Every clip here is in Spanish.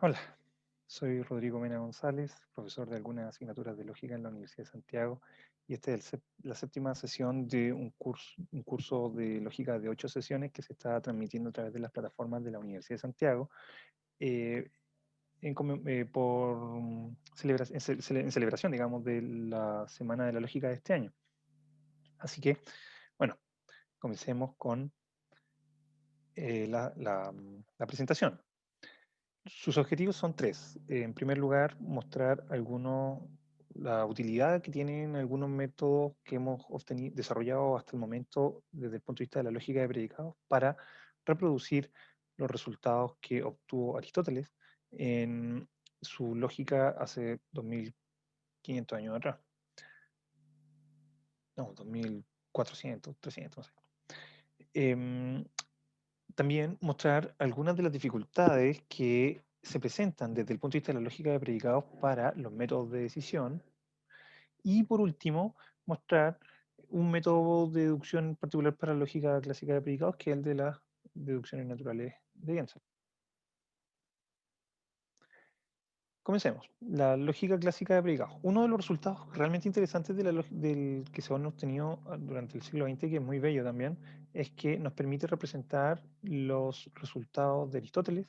Hola, soy Rodrigo Mena González, profesor de algunas asignaturas de lógica en la Universidad de Santiago, y esta es la séptima sesión de un curso de lógica de 8 sesiones que se está transmitiendo a través de las plataformas de la Universidad de Santiago eh, por en celebración, digamos, de la Semana de la Lógica de este año. Así que, bueno, comencemos con la presentación. Sus objetivos son tres. En primer lugar, mostrar la utilidad que tienen algunos métodos que hemos desarrollado hasta el momento desde el punto de vista de la lógica de predicados para reproducir los resultados que obtuvo Aristóteles en su lógica hace 2500 años atrás. No, 2400, 300, no sé. Em, También mostrar algunas de las dificultades que se presentan desde el punto de vista de la lógica de predicados para los métodos de decisión. Y por último, mostrar un método de deducción particular para la lógica clásica de predicados, que es el de las deducciones naturales de Jensen. Comencemos. La lógica clásica de predicados. Uno de los resultados realmente interesantes del que se han obtenido durante el siglo XX, que es muy bello también, es que nos permite representar los resultados de Aristóteles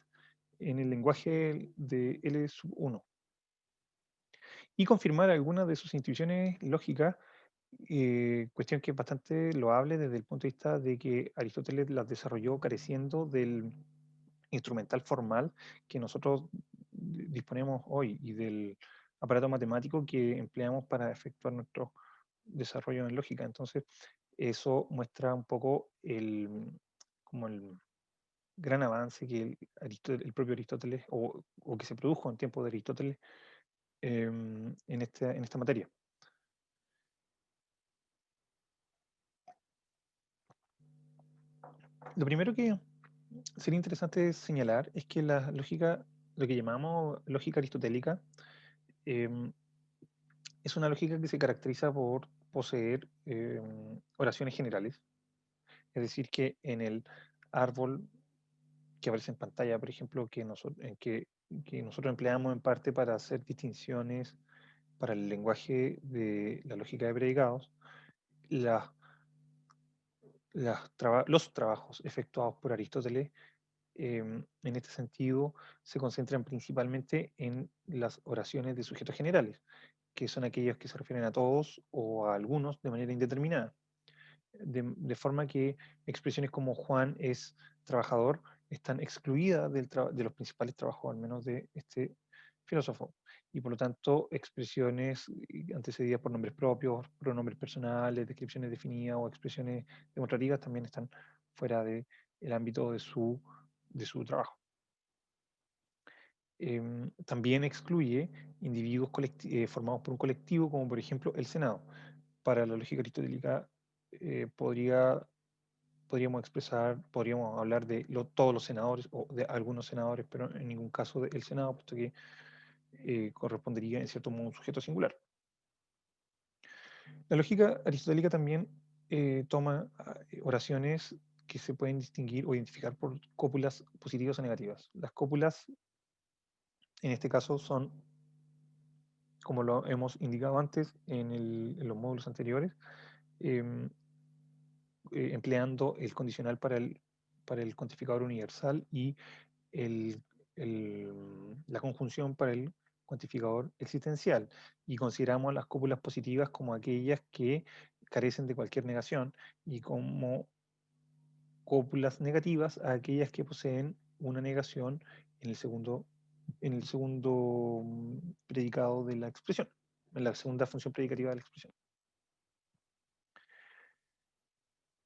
en el lenguaje de L1 y confirmar algunas de sus intuiciones lógicas, cuestión que es bastante loable desde el punto de vista de que Aristóteles las desarrolló careciendo del instrumental formal que nosotros disponemos hoy y del aparato matemático que empleamos para efectuar nuestro desarrollo en lógica. Entonces, eso muestra un poco como el gran avance que el propio Aristóteles, o que se produjo en tiempos de Aristóteles, en esta materia. Lo primero que sería interesante señalar es que la lógica, lo que llamamos lógica aristotélica, em, es una lógica que se caracteriza por poseer oraciones generales. Es decir, que en el árbol que aparece en pantalla, por ejemplo, que nosotros empleamos en parte para hacer distinciones para el lenguaje de la lógica de predicados, las los trabajos efectuados por Aristóteles en este sentido se concentran principalmente en las oraciones de sujetos generales, que son aquellas que se refieren a todos o a algunos de manera indeterminada. De forma que expresiones como Juan es trabajador están excluidas de los principales trabajos, al menos de este filósofo. Y por lo tanto, expresiones antecedidas por nombres propios, pronombres personales, descripciones definidas o expresiones demostrativas también están fuera del ámbito de su trabajo. También excluye individuos formados por un colectivo, como por ejemplo el Senado. Para la lógica aristotélica podríamos hablar de todos los senadores o de algunos senadores, pero en ningún caso del Senado, puesto que correspondería en cierto modo a un sujeto singular. La lógica aristotélica también toma oraciones que se pueden distinguir o identificar por cópulas positivas o negativas. Las cópulas, en este caso, son, como lo hemos indicado antes en los módulos anteriores, em, empleando el condicional para el cuantificador universal y el, la conjunción para el cuantificador existencial. Y consideramos las cópulas positivas como aquellas que carecen de cualquier negación y como cópulas negativas a aquellas que poseen una negación en el segundo predicado de la expresión, en la segunda función predicativa de la expresión.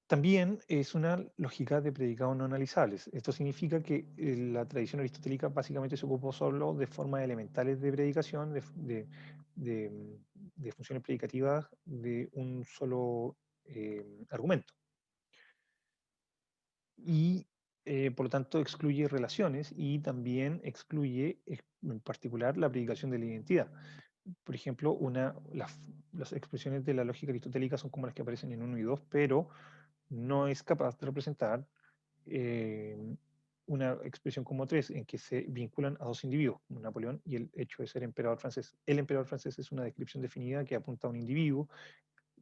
También es una lógica de predicados no analizables. Esto significa que la tradición aristotélica básicamente se ocupó solo de formas elementales de predicación, de, de funciones predicativas de un solo argumento. Y por lo tanto excluye relaciones y también excluye en particular la predicación de la identidad. Por ejemplo, las expresiones de la lógica aristotélica son como las que aparecen en 1 y 2, pero no es capaz de representar eh, una expresión como tres, en que se vinculan a dos individuos, como Napoleón y el hecho de ser emperador francés. El emperador francés es una descripción definida que apunta a un individuo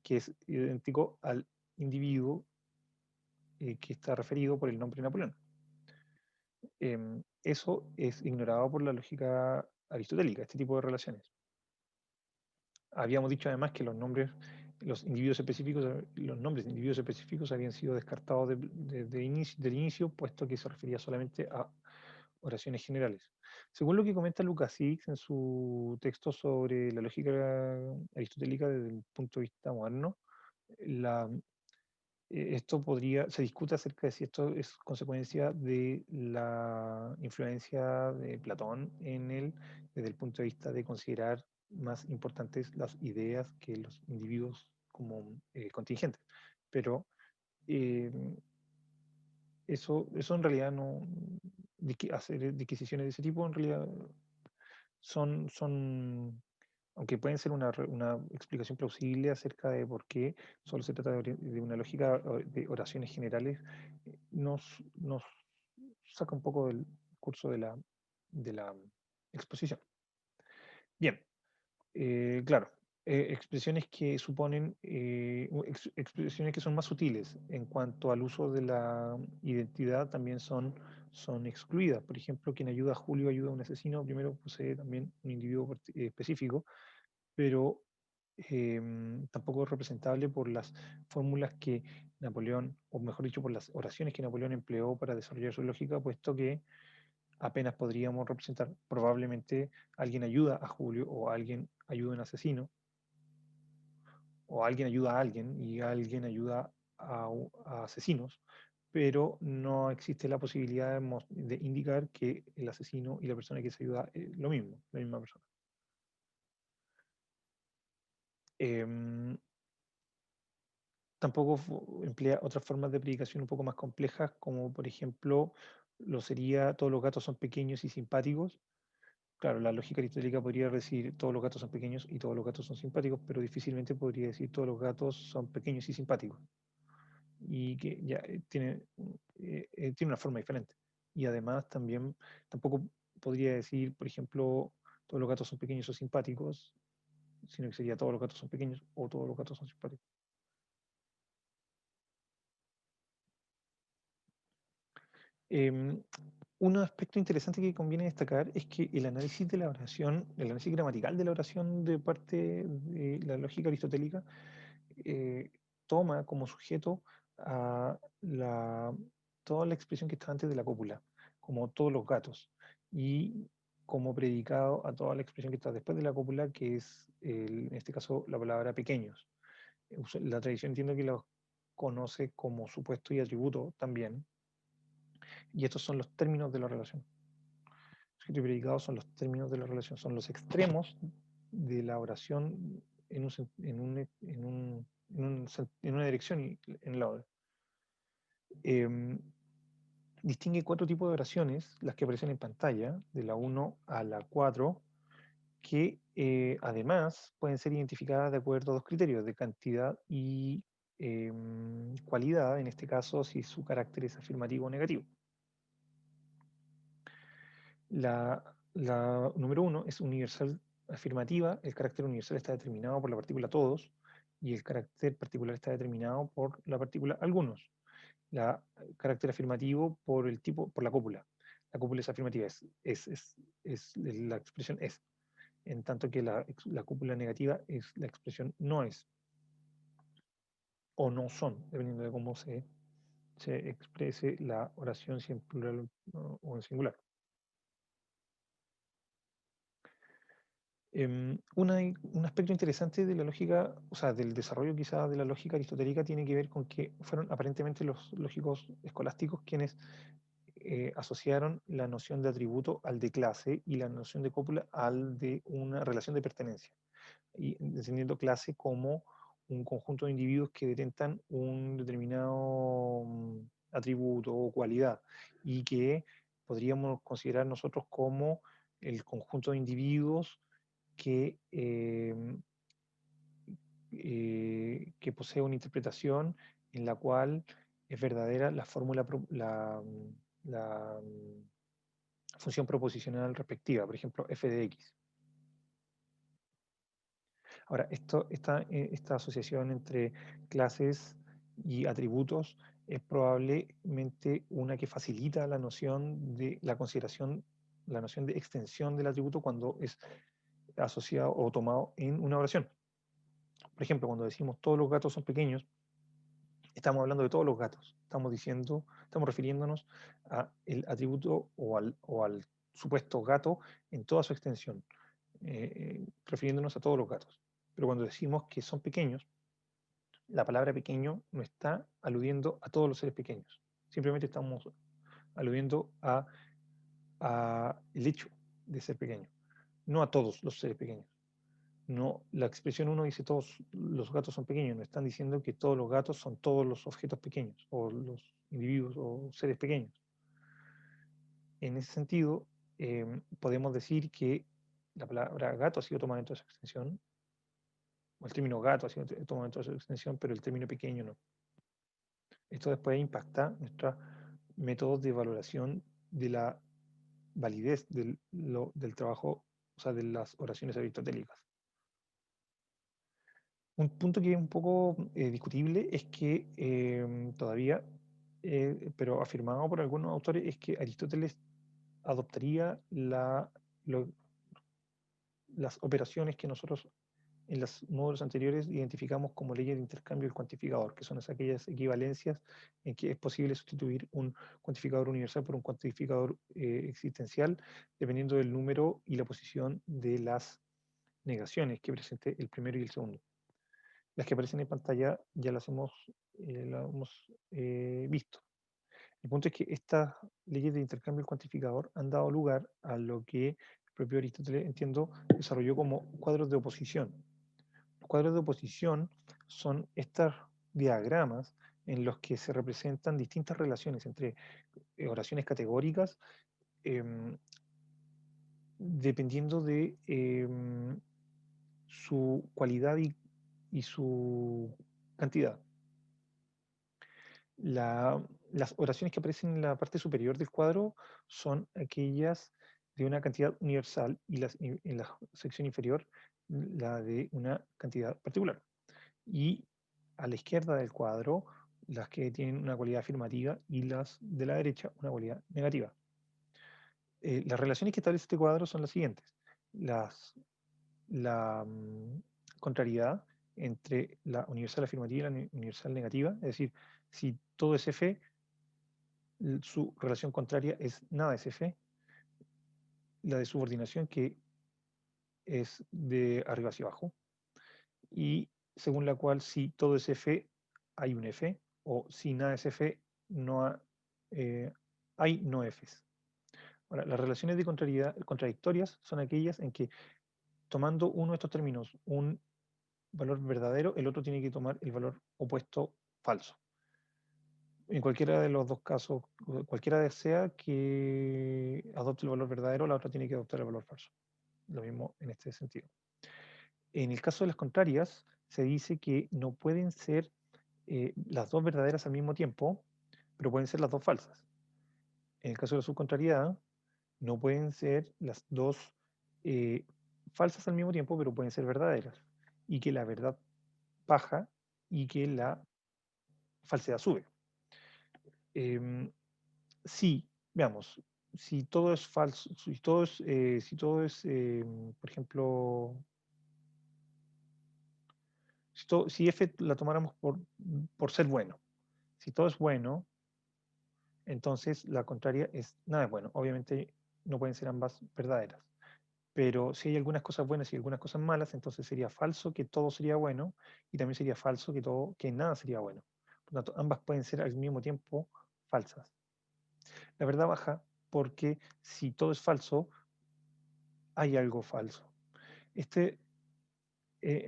que es idéntico al individuo que está referido por el nombre Napoleón. Eso es ignorado por la lógica aristotélica, este tipo de relaciones. Habíamos dicho además que los nombres, los individuos específicos, los nombres de individuos específicos habían sido descartados del inicio, puesto que se refería solamente a oraciones generales. Según lo que comenta Lucas Six en su texto sobre la lógica aristotélica desde el punto de vista moderno, la, esto podría, se discute acerca de si esto es consecuencia de la influencia de Platón en él, desde el punto de vista de considerar más importantes las ideas que los individuos como contingentes. Pero eh, eso en realidad no, hacer disquisiciones de ese tipo en realidad son aunque pueden ser una explicación plausible acerca de por qué solo se trata de una lógica de oraciones generales, nos saca un poco del curso de la exposición. Bien, claro, expresiones que suponen, expresiones que son más sutiles en cuanto al uso de la identidad también son excluidas. Por ejemplo, quien ayuda a Julio ayuda a un asesino, primero posee también un individuo específico, pero tampoco es representable por las fórmulas que Napoleón, o mejor dicho, por las oraciones que Napoleón empleó para desarrollar su lógica, puesto que apenas podríamos representar, probablemente alguien ayuda a Julio o alguien ayuda a un asesino, o alguien ayuda a alguien y alguien ayuda a asesinos, pero no existe la posibilidad de indicar que el asesino y la persona que se ayuda es lo mismo, la misma persona. Em, Tampoco emplea otras formas de predicación un poco más complejas, como por ejemplo lo sería todos los gatos son pequeños y simpáticos. Claro, la lógica aristotélica podría decir todos los gatos son pequeños y todos los gatos son simpáticos, pero difícilmente podría decir todos los gatos son pequeños y simpáticos. Y que ya tiene una forma diferente. Y además también tampoco podría decir, por ejemplo, todos los gatos son pequeños o simpáticos, sino que sería todos los gatos son pequeños o todos los gatos son simpáticos. Em, un aspecto interesante que conviene destacar es que el análisis de la oración, el análisis gramatical de la oración de parte de la lógica aristotélica, eh, toma como sujeto a toda la expresión que está antes de la cópula, como todos los gatos, y como predicado a toda la expresión que está después de la cópula, que es, en este caso, la palabra pequeños. La tradición entiendo que los conoce como supuesto y atributo también, y estos son los términos de la relación. Sujeto y predicado son los términos de la relación, son los extremos de la oración en una dirección y en la otra. Eh, Distingue cuatro tipos de oraciones, las que aparecen en pantalla, de la 1 a la 4, que además pueden ser identificadas de acuerdo a dos criterios, de cantidad y cualidad, en este caso si su carácter es afirmativo o negativo. La número 1 es universal afirmativa, el carácter universal está determinado por la partícula todos y el carácter particular está determinado por la partícula algunos. Carácter afirmativo por el tipo, por la cópula. La cópula es afirmativa, la expresión es, en tanto que la cópula negativa es la expresión no es o no son, dependiendo de cómo se exprese la oración, si en plural o en singular. Un aspecto interesante de la lógica, o sea, del desarrollo quizás de la lógica aristotélica tiene que ver con que fueron aparentemente los lógicos escolásticos quienes asociaron la noción de atributo al de clase y la noción de cópula al de una relación de pertenencia, y entendiendo clase como un conjunto de individuos que detentan un determinado atributo o cualidad y que podríamos considerar nosotros como el conjunto de individuos que, que posee una interpretación en la cual es verdadera la fórmula, función proposicional respectiva, por ejemplo, f de x. Ahora, esta asociación entre clases y atributos es probablemente una que facilita la noción de la consideración, la noción de extensión del atributo cuando es asociado o tomado en una oración. Por ejemplo, cuando decimos todos los gatos son pequeños, estamos hablando de todos los gatos. Estamos refiriéndonos al atributo o al supuesto gato en toda su extensión, refiriéndonos a todos los gatos. Pero cuando decimos que son pequeños, la palabra pequeño no está aludiendo a todos los seres pequeños. Simplemente estamos aludiendo a el hecho de ser pequeño, no a todos los seres pequeños. No, la expresión uno dice todos los gatos son pequeños, no están diciendo que todos los gatos son todos los objetos pequeños o los individuos o seres pequeños. En ese sentido, podemos decir que la palabra gato ha sido tomada en toda su extensión, o el término gato ha sido tomado en toda su extensión, pero el término pequeño no. Esto después impacta nuestros métodos de valoración de la validez del trabajo, o sea, de las oraciones aristotélicas. Un punto que es un poco discutible es que todavía, pero afirmado por algunos autores, es que Aristóteles adoptaría las operaciones que nosotros en los módulos anteriores identificamos como leyes de intercambio del cuantificador, que son aquellas equivalencias en que es posible sustituir un cuantificador universal por un cuantificador existencial, dependiendo del número y la posición de las negaciones que presente el primero y el segundo. Las que aparecen en pantalla ya las hemos visto. El punto es que estas leyes de intercambio del cuantificador han dado lugar a lo que el propio Aristóteles, entiendo, desarrolló como cuadros de oposición. Los cuadros de oposición son estos diagramas en los que se representan distintas relaciones entre oraciones categóricas dependiendo de su cualidad y su cantidad. Las oraciones que aparecen en la parte superior del cuadro son aquellas de una cantidad universal y en la sección inferior la de una cantidad particular. Y a la izquierda del cuadro las que tienen una cualidad afirmativa y las de la derecha una cualidad negativa. Las relaciones que establece este cuadro son las siguientes. La contrariedad entre la universal afirmativa y la universal negativa, es decir, si todo es F, su relación contraria es nada es F, la de subordinación que es de arriba hacia abajo, y según la cual si todo es F, hay un F, o si nada es F, no hay no Fs. Ahora, las relaciones de contrariedad contradictorias son aquellas en que tomando uno de estos términos un valor verdadero, el otro tiene que tomar el valor opuesto falso. En cualquiera de los dos casos, cualquiera sea que adopte el valor verdadero, la otra tiene que adoptar el valor falso. Lo mismo en este sentido. En el caso de las contrarias, se dice que no pueden ser las dos verdaderas al mismo tiempo, pero pueden ser las dos falsas. En el caso de la subcontrariedad, no pueden ser las dos falsas al mismo tiempo, pero pueden ser verdaderas. Y que la verdad baja y que la falsedad sube. Sí, veamos, si todo es falso, por ejemplo, si F la tomáramos por ser bueno, si todo es bueno, entonces la contraria es nada es bueno. Obviamente no pueden ser ambas verdaderas. Pero si hay algunas cosas buenas y algunas cosas malas, entonces sería falso que todo sería bueno y también sería falso que nada sería bueno. Por lo tanto, ambas pueden ser al mismo tiempo falsas. La verdad baja porque si todo es falso, hay algo falso.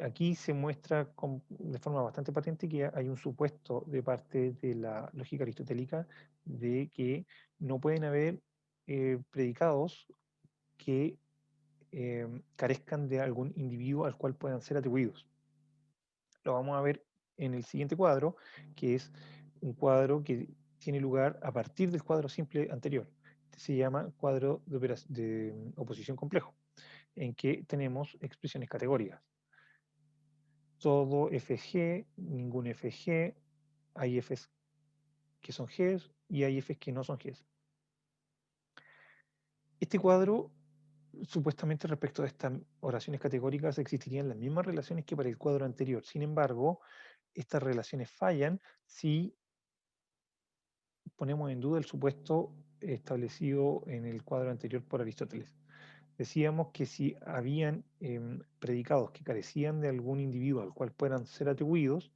Aquí se muestra de forma bastante patente que hay un supuesto de parte de la lógica aristotélica de que no pueden haber predicados que carezcan de algún individuo al cual puedan ser atribuidos. Lo vamos a ver en el siguiente cuadro, que es un cuadro que tiene lugar a partir del cuadro simple anterior. Este se llama cuadro de oposición complejo, en que tenemos expresiones categóricas. Todo FG, ningún FG, hay Fs que son Gs y hay Fs que no son Gs. Este cuadro, supuestamente respecto a estas oraciones categóricas, existirían las mismas relaciones que para el cuadro anterior. Sin embargo, estas relaciones fallan si ponemos en duda el supuesto establecido en el cuadro anterior por Aristóteles. Decíamos que si habían predicados que carecían de algún individuo al cual puedan ser atribuidos,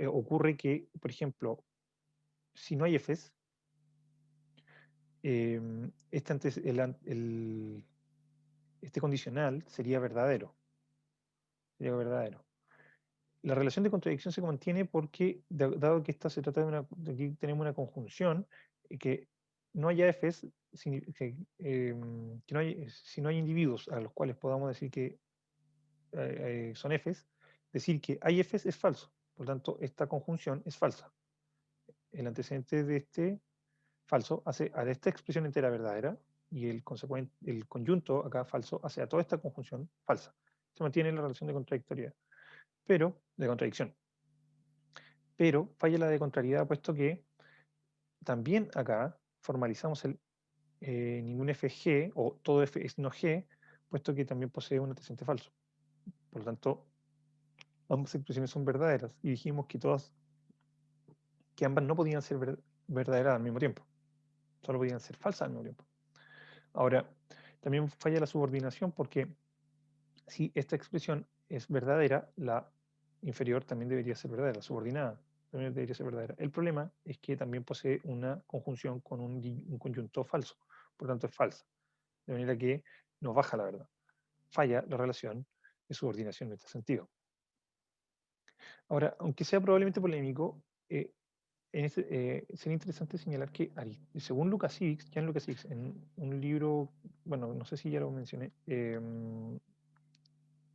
ocurre que, por ejemplo, si no hay Fs, este condicional sería verdadero. Sería verdadero. La relación de contradicción se mantiene porque, dado que esta se trata de aquí tenemos una conjunción, que no haya Fs, que no hay, si no hay individuos a los cuales podamos decir que son Fs, decir que hay Fs es falso. Por lo tanto, esta conjunción es falsa. El antecedente de este falso hace a esta expresión entera verdadera y el conjunto acá falso hace a toda esta conjunción falsa. Se mantiene la relación de contradictoriedad, de contradicción. Pero falla la de contrariedad, puesto que también acá formalizamos el ningún FG o todo F es no G, puesto que también posee un antecedente falso. Por lo tanto, ambas expresiones son verdaderas y dijimos que ambas no podían ser verdaderas al mismo tiempo, solo podían ser falsas al mismo tiempo. Ahora, también falla la subordinación porque si esta expresión es verdadera, la inferior también debería ser verdadera, la subordinada también debería ser verdadera. El problema es que también posee una conjunción con un conjunto falso, por lo tanto es falsa, de manera que nos baja la verdad. Falla la relación de subordinación en este sentido. Ahora, aunque sea probablemente polémico, sería interesante señalar que según Lukasiewicz, Jan Lukasiewicz, en un libro, bueno, no sé si ya lo mencioné,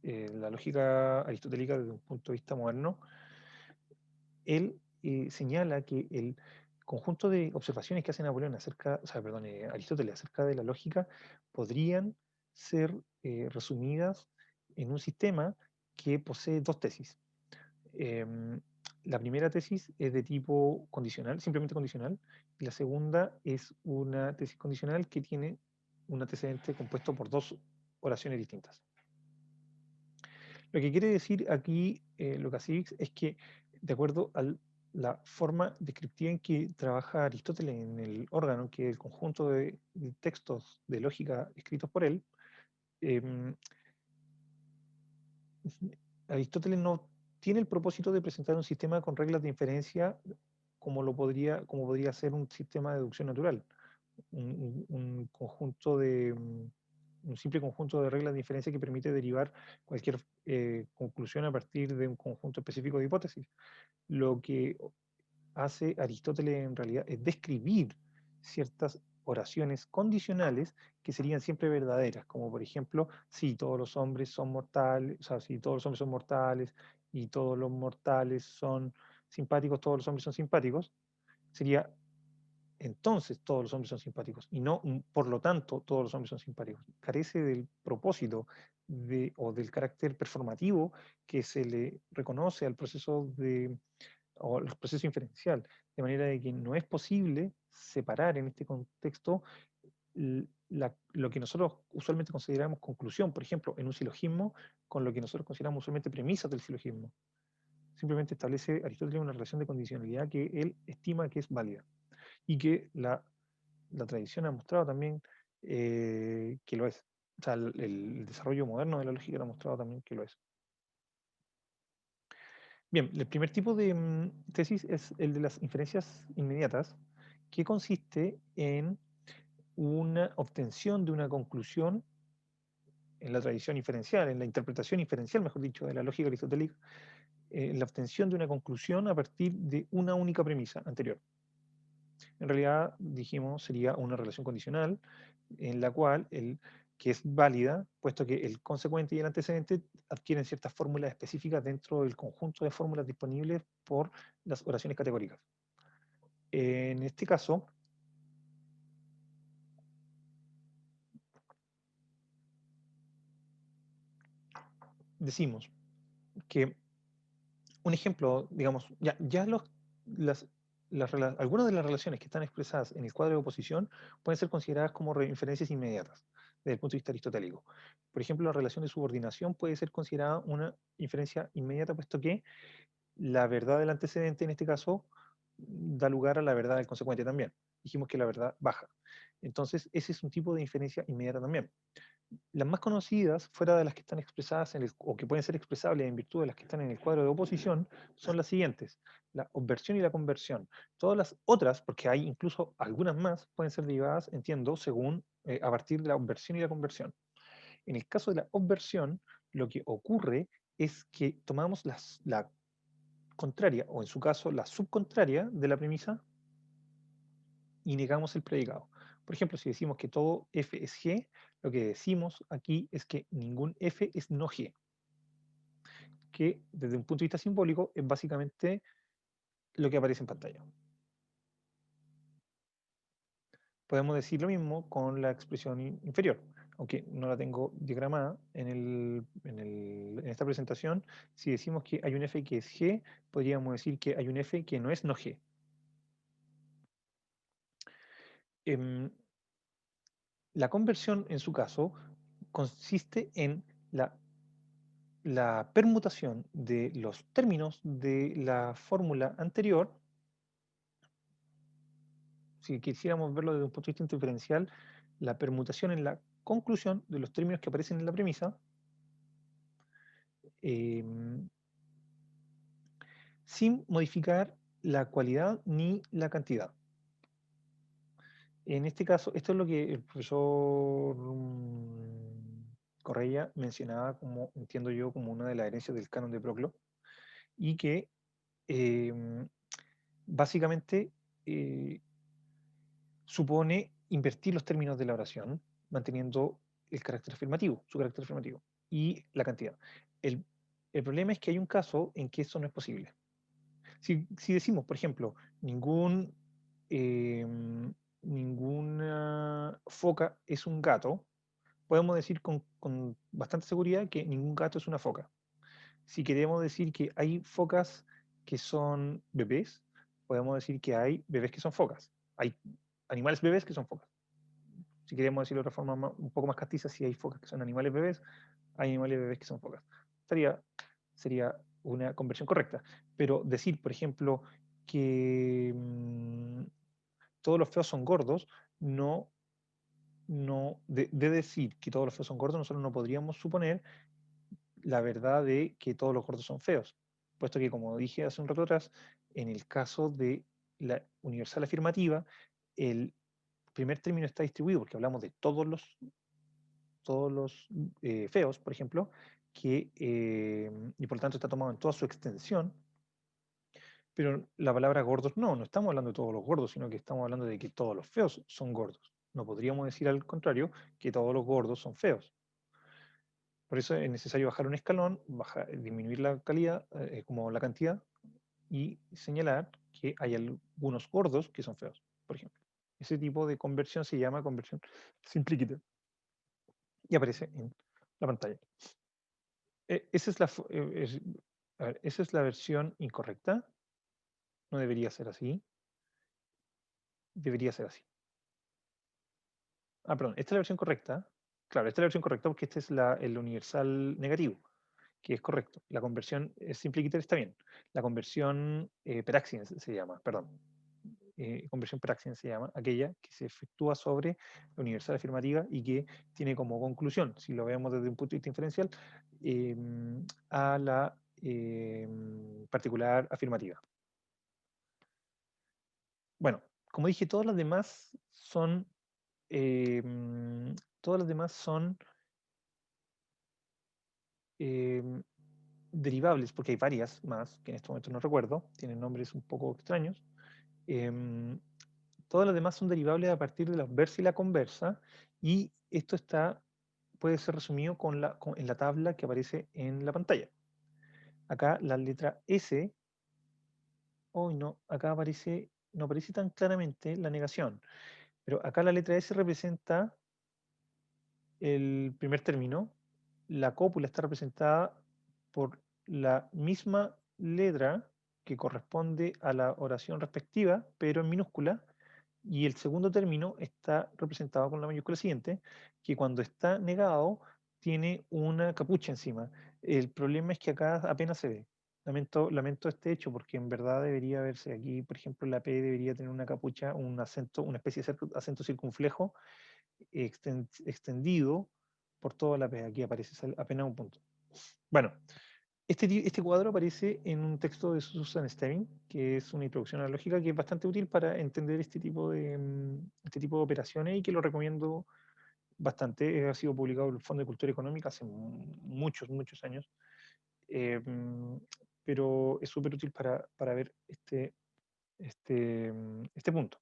la lógica aristotélica desde un punto de vista moderno, él señala que el conjunto de observaciones que hace Napoleón acerca, o sea, perdón, Aristóteles acerca de la lógica podrían ser resumidas en un sistema que posee dos tesis. La primera tesis es de tipo condicional, simplemente condicional, y la segunda es una tesis condicional que tiene un antecedente compuesto por dos oraciones distintas. Lo que quiere decir aquí Lukasiewicz es que, de acuerdo a la forma descriptiva en que trabaja Aristóteles en el órgano, que es el conjunto de textos de lógica escritos por él, eh, Aristóteles no tiene el propósito de presentar un sistema con reglas de inferencia como podría ser un sistema de deducción natural, un conjunto de un simple conjunto de reglas de inferencia que permite derivar cualquier conclusión a partir de un conjunto específico de hipótesis. Lo que hace Aristóteles en realidad es describir ciertas oraciones condicionales que serían siempre verdaderas, como por ejemplo, si todos los hombres son mortales, o sea, si todos los hombres son mortales y todos los mortales son simpáticos, todos los hombres son simpáticos, sería entonces todos los hombres son simpáticos y no, por lo tanto, todos los hombres son simpáticos. Carece del propósito o del carácter performativo que se le reconoce al proceso o el proceso inferencial, de manera de que no es posible separar en este contexto lo que nosotros usualmente consideramos conclusión, por ejemplo, en un silogismo, con lo que nosotros consideramos usualmente premisas del silogismo. Simplemente establece Aristóteles una relación de condicionalidad que él estima que es válida y que la tradición ha mostrado también que lo es. O sea, el desarrollo moderno de la lógica ha mostrado también que lo es. Bien, el primer tipo de tesis es el de las inferencias inmediatas, que consiste en una obtención de una conclusión en la tradición inferencial, en la interpretación inferencial, mejor dicho, de la lógica aristotélica, la obtención de una conclusión a partir de una única premisa anterior. En realidad, dijimos, sería una relación condicional en la cual que es válida, puesto que el consecuente y el antecedente adquieren ciertas fórmulas específicas dentro del conjunto de fórmulas disponibles por las oraciones categóricas. En este caso, decimos que un ejemplo, digamos, ya algunas de las relaciones que están expresadas en el cuadro de oposición pueden ser consideradas como inferencias inmediatas desde el punto de vista aristotélico. Por ejemplo, la relación de subordinación puede ser considerada una inferencia inmediata, puesto que la verdad del antecedente, en este caso, da lugar a la verdad del consecuente también. Dijimos que la verdad baja. Entonces, ese es un tipo de inferencia inmediata también. Las más conocidas, fuera de las que están expresadas o que pueden ser expresables en virtud de las que están en el cuadro de oposición, son las siguientes: la obversión y la conversión. Todas las otras, porque hay incluso algunas más, pueden ser derivadas, entiendo, según a partir de la obversión y la conversión. En el caso de la obversión, lo que ocurre es que tomamos la contraria, o en su caso la subcontraria de la premisa, y negamos el predicado. Por ejemplo, si decimos que todo f es g, lo que decimos aquí es que ningún f es no g, que desde un punto de vista simbólico es básicamente lo que aparece en pantalla. Podemos decir lo mismo con la expresión inferior, aunque no la tengo diagramada en esta presentación. Si decimos que hay un f que es g, podríamos decir que hay un f que no es no g. Em, la conversión, en su caso, consiste en la permutación de los términos de la fórmula anterior. Si quisiéramos verlo desde un punto de vista diferencial, la permutación en la conclusión de los términos que aparecen en la premisa, eh, sin modificar la cualidad ni la cantidad. En este caso, esto es lo que el profesor Correia mencionaba como, entiendo yo, como una de las herencias del canon de Proclo, y que eh, básicamente supone invertir los términos de la oración, manteniendo el carácter afirmativo, su carácter afirmativo, y la cantidad. El, el problema es que hay un caso en que eso no es posible. Si decimos, por ejemplo, eh, ninguna foca es un gato, podemos decir con bastante seguridad que ningún gato es una foca. Si queremos decir que hay focas que son bebés, podemos decir que hay bebés que son focas. Hay animales bebés que son focas. Si queremos decirlo de otra forma un poco más castiza, si hay focas que son animales bebés, hay animales bebés que son focas. Sería una conversión correcta. Pero decir, por ejemplo, que todos los feos son gordos, de decir que todos los feos son gordos, nosotros no podríamos suponer la verdad de que todos los gordos son feos, puesto que, como dije hace un rato atrás, en el caso de la universal afirmativa, el primer término está distribuido, porque hablamos de todos los feos, por ejemplo, y por lo tanto está tomado en toda su extensión, pero la palabra gordos no estamos hablando de todos los gordos, sino que estamos hablando de que todos los feos son gordos. No podríamos decir al contrario que todos los gordos son feos. Por eso es necesario bajar un escalón, disminuir la calidad, como la cantidad, y señalar que hay algunos gordos que son feos, por ejemplo. Ese tipo de conversión se llama conversión simplícita y aparece en la pantalla. Esa es a ver, esa es la versión incorrecta. No debería ser así. Debería ser así. Ah, perdón. Esta es la versión correcta. Claro, esta es la versión correcta porque este es el universal negativo, que es correcto. La conversión simplíquita está bien. La conversión Praxean se llama, perdón. Conversión Praxean se llama, aquella que se efectúa sobre la universal afirmativa y que tiene como conclusión, si lo vemos desde un punto de vista inferencial, a la particular afirmativa. Bueno, como dije, eh, todas las demás son eh, derivables, porque hay varias más, que en este momento no recuerdo, tienen nombres un poco extraños. Em, Todas las demás son derivables a partir de la obversa y la conversa, y esto puede ser resumido en la tabla que aparece en la pantalla. Acá la letra S, hoy no, acá aparece no aparece tan claramente la negación, pero acá la letra S representa el primer término, la cópula está representada por la misma letra que corresponde a la oración respectiva, pero en minúscula, y el segundo término está representado con la mayúscula siguiente, que cuando está negado tiene una capucha encima. El problema es que acá apenas se ve. Lamento este hecho porque en verdad debería verse aquí, por ejemplo, la P debería tener una capucha, un acento, una especie de acento circunflejo extendido por toda la P. Aquí aparece apenas un punto. Bueno, este cuadro aparece en un texto de Susan Stevin, que es una introducción a la lógica que es bastante útil para entender este tipo de operaciones y que lo recomiendo bastante. Ha sido publicado en el Fondo de Cultura Económica hace muchos años, eh, mm, pero es súper útil para ver este punto.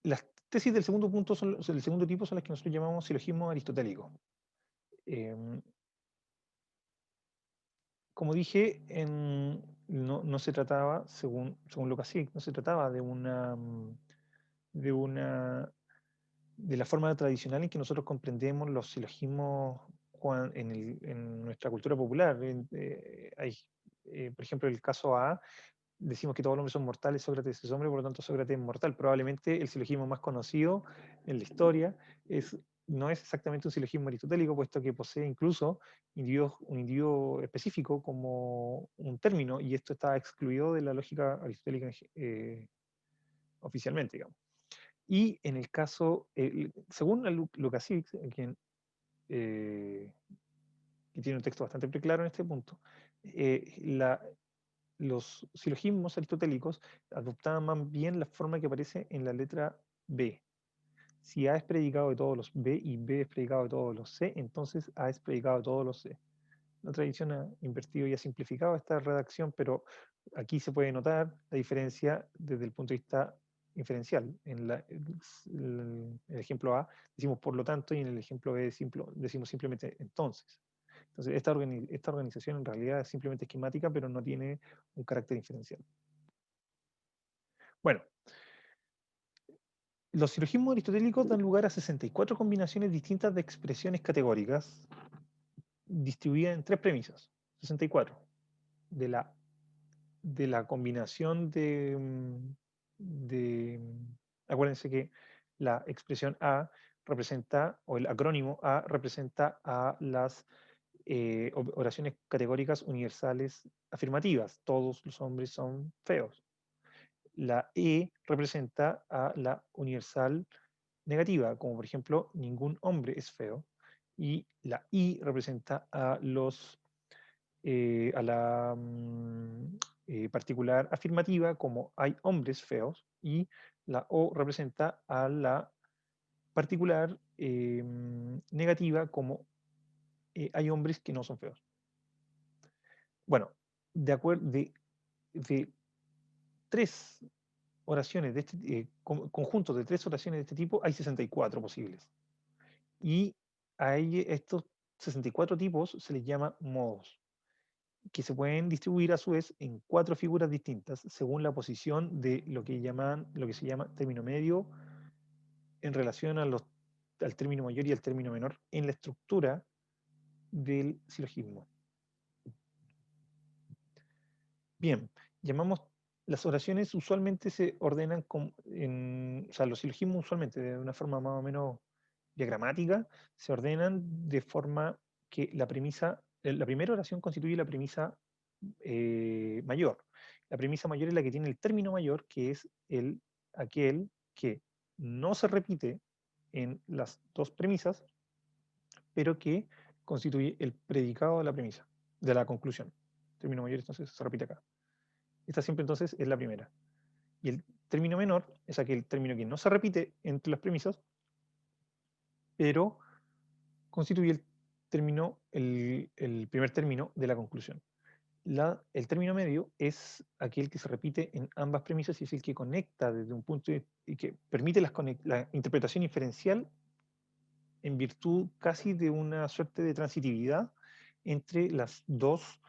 Las tesis del segundo punto del segundo tipo son las que nosotros llamamos silogismo aristotélico. Em, Como dije, no se trataba, según Lukasiewicz, no se trataba de una, de la forma tradicional en que nosotros comprendemos los silogismos en nuestra cultura popular. Por ejemplo, el caso A, decimos que todos los hombres son mortales, Sócrates es hombre, por lo tanto Sócrates es mortal. Probablemente el silogismo más conocido en la historia no es exactamente un silogismo aristotélico, puesto que posee incluso un individuo específico como un término, y esto está excluido de la lógica aristotélica oficialmente, digamos. Y en el caso, según Lukasiewicz, eh, que tiene un texto bastante claro en este punto, los silogismos aristotélicos adoptaban más bien la forma que aparece en la letra B. Si A es predicado de todos los B y B es predicado de todos los C, entonces A es predicado de todos los C. La tradición ha invertido y ha simplificado esta redacción, pero aquí se puede notar la diferencia desde el punto de vista inferencial. El ejemplo A decimos por lo tanto y en el ejemplo B decimos simplemente entonces. Entonces, esta organización en realidad es simplemente esquemática, pero no tiene un carácter inferencial. Bueno, los silogismos aristotélicos dan lugar a 64 combinaciones distintas de expresiones categóricas distribuidas en tres premisas. 64. De la, de la combinación acuérdense que la expresión A representa, o el acrónimo A representa a las oraciones categóricas universales afirmativas. Todos los hombres son feos. La E representa a la universal negativa, como por ejemplo, ningún hombre es feo. Y la I representa a la particular afirmativa, como hay hombres feos. Y la O representa a la particular negativa, como hay hombres que no son feos. Bueno, de acuerdo, de tres oraciones de conjuntos de tres oraciones de este tipo, hay 64 posibles. Y a estos 64 tipos se les llama modos, que se pueden distribuir a su vez en cuatro figuras distintas según la posición de lo que se llama término medio en relación al término mayor y al término menor en la estructura del silogismo. Bien, llamamos las oraciones usualmente se ordenan o sea, los silogismos usualmente de una forma más o menos diagramática se ordenan de forma que la primera oración constituye la premisa mayor. La premisa mayor es la que tiene el término mayor, que es aquel que no se repite en las dos premisas, pero que constituye el predicado de la premisa, de la conclusión. El término mayor entonces se repite acá. Esta siempre entonces es la primera. Y el término menor es aquel término que no se repite entre las premisas, pero constituye el primer término de la conclusión. El término medio es aquel que se repite en ambas premisas y es el que conecta desde un punto y que permite la interpretación inferencial en virtud casi de una suerte de transitividad entre las dos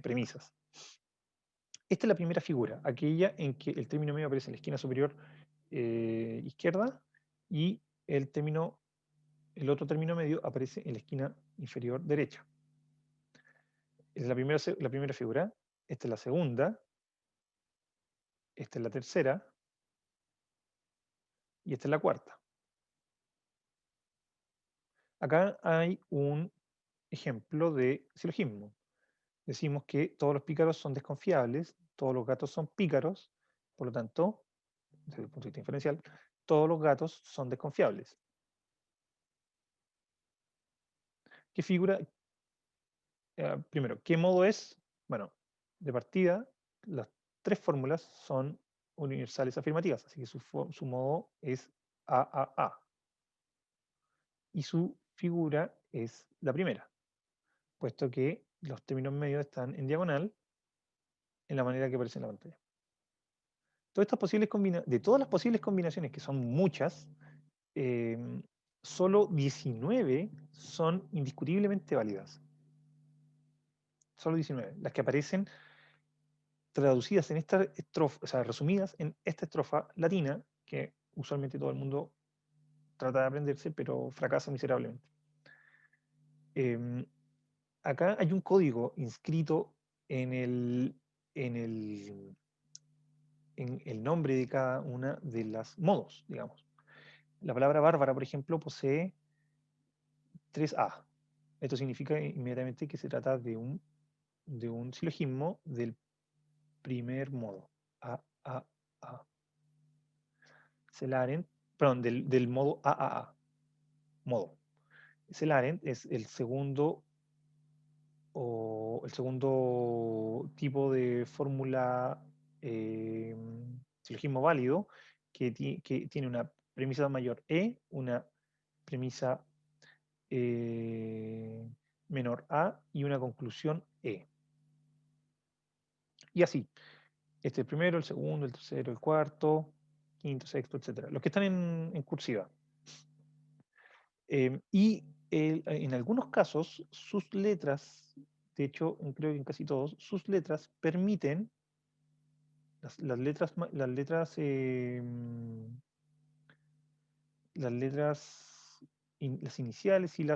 premisas. Esta es la primera figura, aquella en que el término medio aparece en la esquina superior izquierda y el otro término medio aparece en la esquina inferior derecha. Es la primera figura, esta es la segunda, esta es la tercera y esta es la cuarta. Acá hay un ejemplo de silogismo. Decimos que todos los pícaros son desconfiables, todos los gatos son pícaros, por lo tanto, desde el punto de vista inferencial, todos los gatos son desconfiables. ¿Qué figura? Primero, ¿qué modo es? Bueno, de partida, las tres fórmulas son universales afirmativas, así que su modo es AAA. Y su figura es la primera, puesto que los términos medios están en diagonal en la manera que aparece en la pantalla. De todas las posibles combinaciones, que son muchas, em, solo 19 son indiscutiblemente válidas. Solo 19. Las que aparecen traducidas en esta estrofa, o sea, resumidas en esta estrofa latina, que usualmente todo el mundo trata de aprenderse, pero fracasa miserablemente. Em, Acá hay un código inscrito en en el nombre de cada una de las modos, digamos. La palabra bárbara, por ejemplo, posee 3A. Esto significa inmediatamente que se trata de un silogismo del primer modo. A. Celaren, perdón, del modo AAA. Modo. Celaren es el segundo tipo de fórmula silogismo válido que tiene una premisa mayor E, una premisa menor A y una conclusión E. Y así, este el primero, el segundo, el tercero, el cuarto, quinto, sexto, etcétera. Los que están en cursiva. En algunos casos, sus letras, de hecho, creo que en casi todos, sus letras permiten, las letras, las iniciales y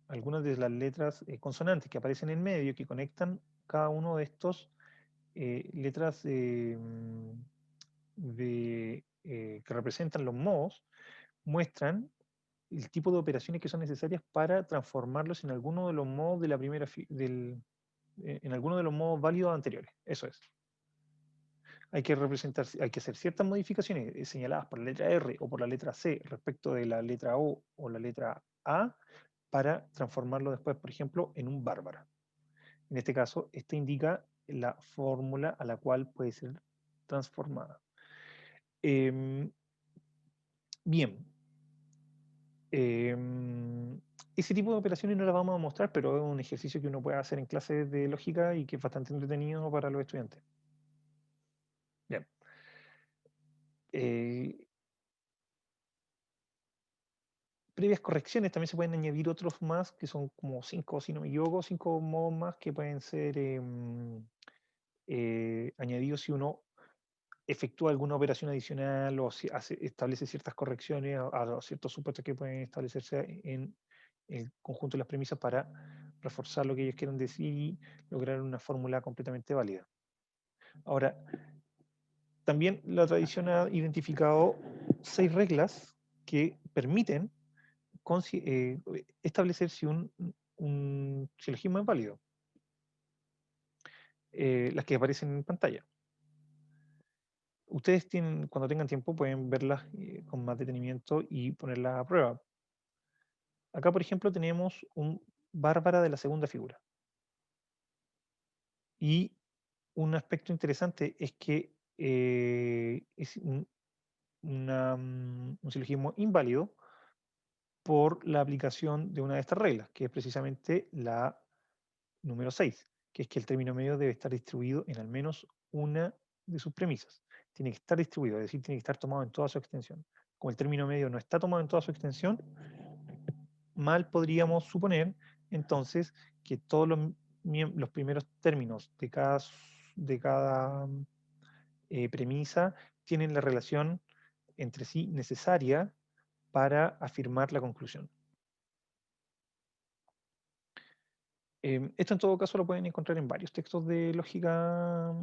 algunas de las letras consonantes que aparecen en medio, que conectan cada uno de estos letras que representan los modos, muestran el tipo de operaciones que son necesarias para transformarlos en alguno de los modos de la en alguno de los modos válidos anteriores. Eso es. Hay que hacer ciertas modificaciones señaladas por la letra R o por la letra C respecto de la letra o la letra A para transformarlo después, por ejemplo, en un bárbara. En este caso, esta indica la fórmula a la cual puede ser transformada. Em, Bien, ese tipo de operaciones no las vamos a mostrar, pero es un ejercicio que uno puede hacer en clases de lógica y que es bastante entretenido para los estudiantes. Bien. Eh, Previas correcciones, también se pueden añadir otros más, que son como 5, si no me equivoco, 5 modos más que pueden ser añadidos si uno efectúa alguna operación adicional o si establece ciertas correcciones a ciertos supuestos que pueden establecerse en el conjunto de las premisas para reforzar lo que ellos quieren decir y lograr una fórmula completamente válida. Ahora, también la tradición ha identificado 6 reglas que permiten establecer si un silogismo es válido, las que aparecen en pantalla. Ustedes cuando tengan tiempo, pueden verlas con más detenimiento y ponerlas a prueba. Acá, por ejemplo, tenemos un bárbara de la segunda figura. Y un aspecto interesante es que es un silogismo inválido por la aplicación de una de estas reglas, que es precisamente la número 6, que es que el término medio debe estar distribuido en al menos una de sus premisas. Tiene que estar distribuido, es decir, tiene que estar tomado en toda su extensión. Como el término medio no está tomado en toda su extensión, mal podríamos suponer entonces que todos los primeros términos de cada premisa tienen la relación entre sí necesaria para afirmar la conclusión. Esto en todo caso lo pueden encontrar en varios textos de lógica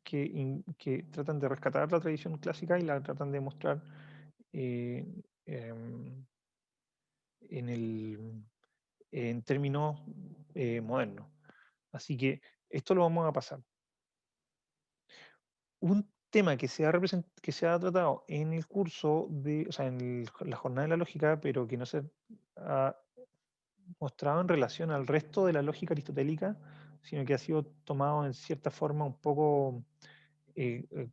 que tratan de rescatar la tradición clásica y la tratan de mostrar eh, em, en, en términos modernos. Así que esto lo vamos a pasar. Un tema que se ha tratado en el curso o sea, en la jornada de la lógica, pero que no se ha mostrado en relación al resto de la lógica aristotélica, sino que ha sido tomado en cierta forma un poco,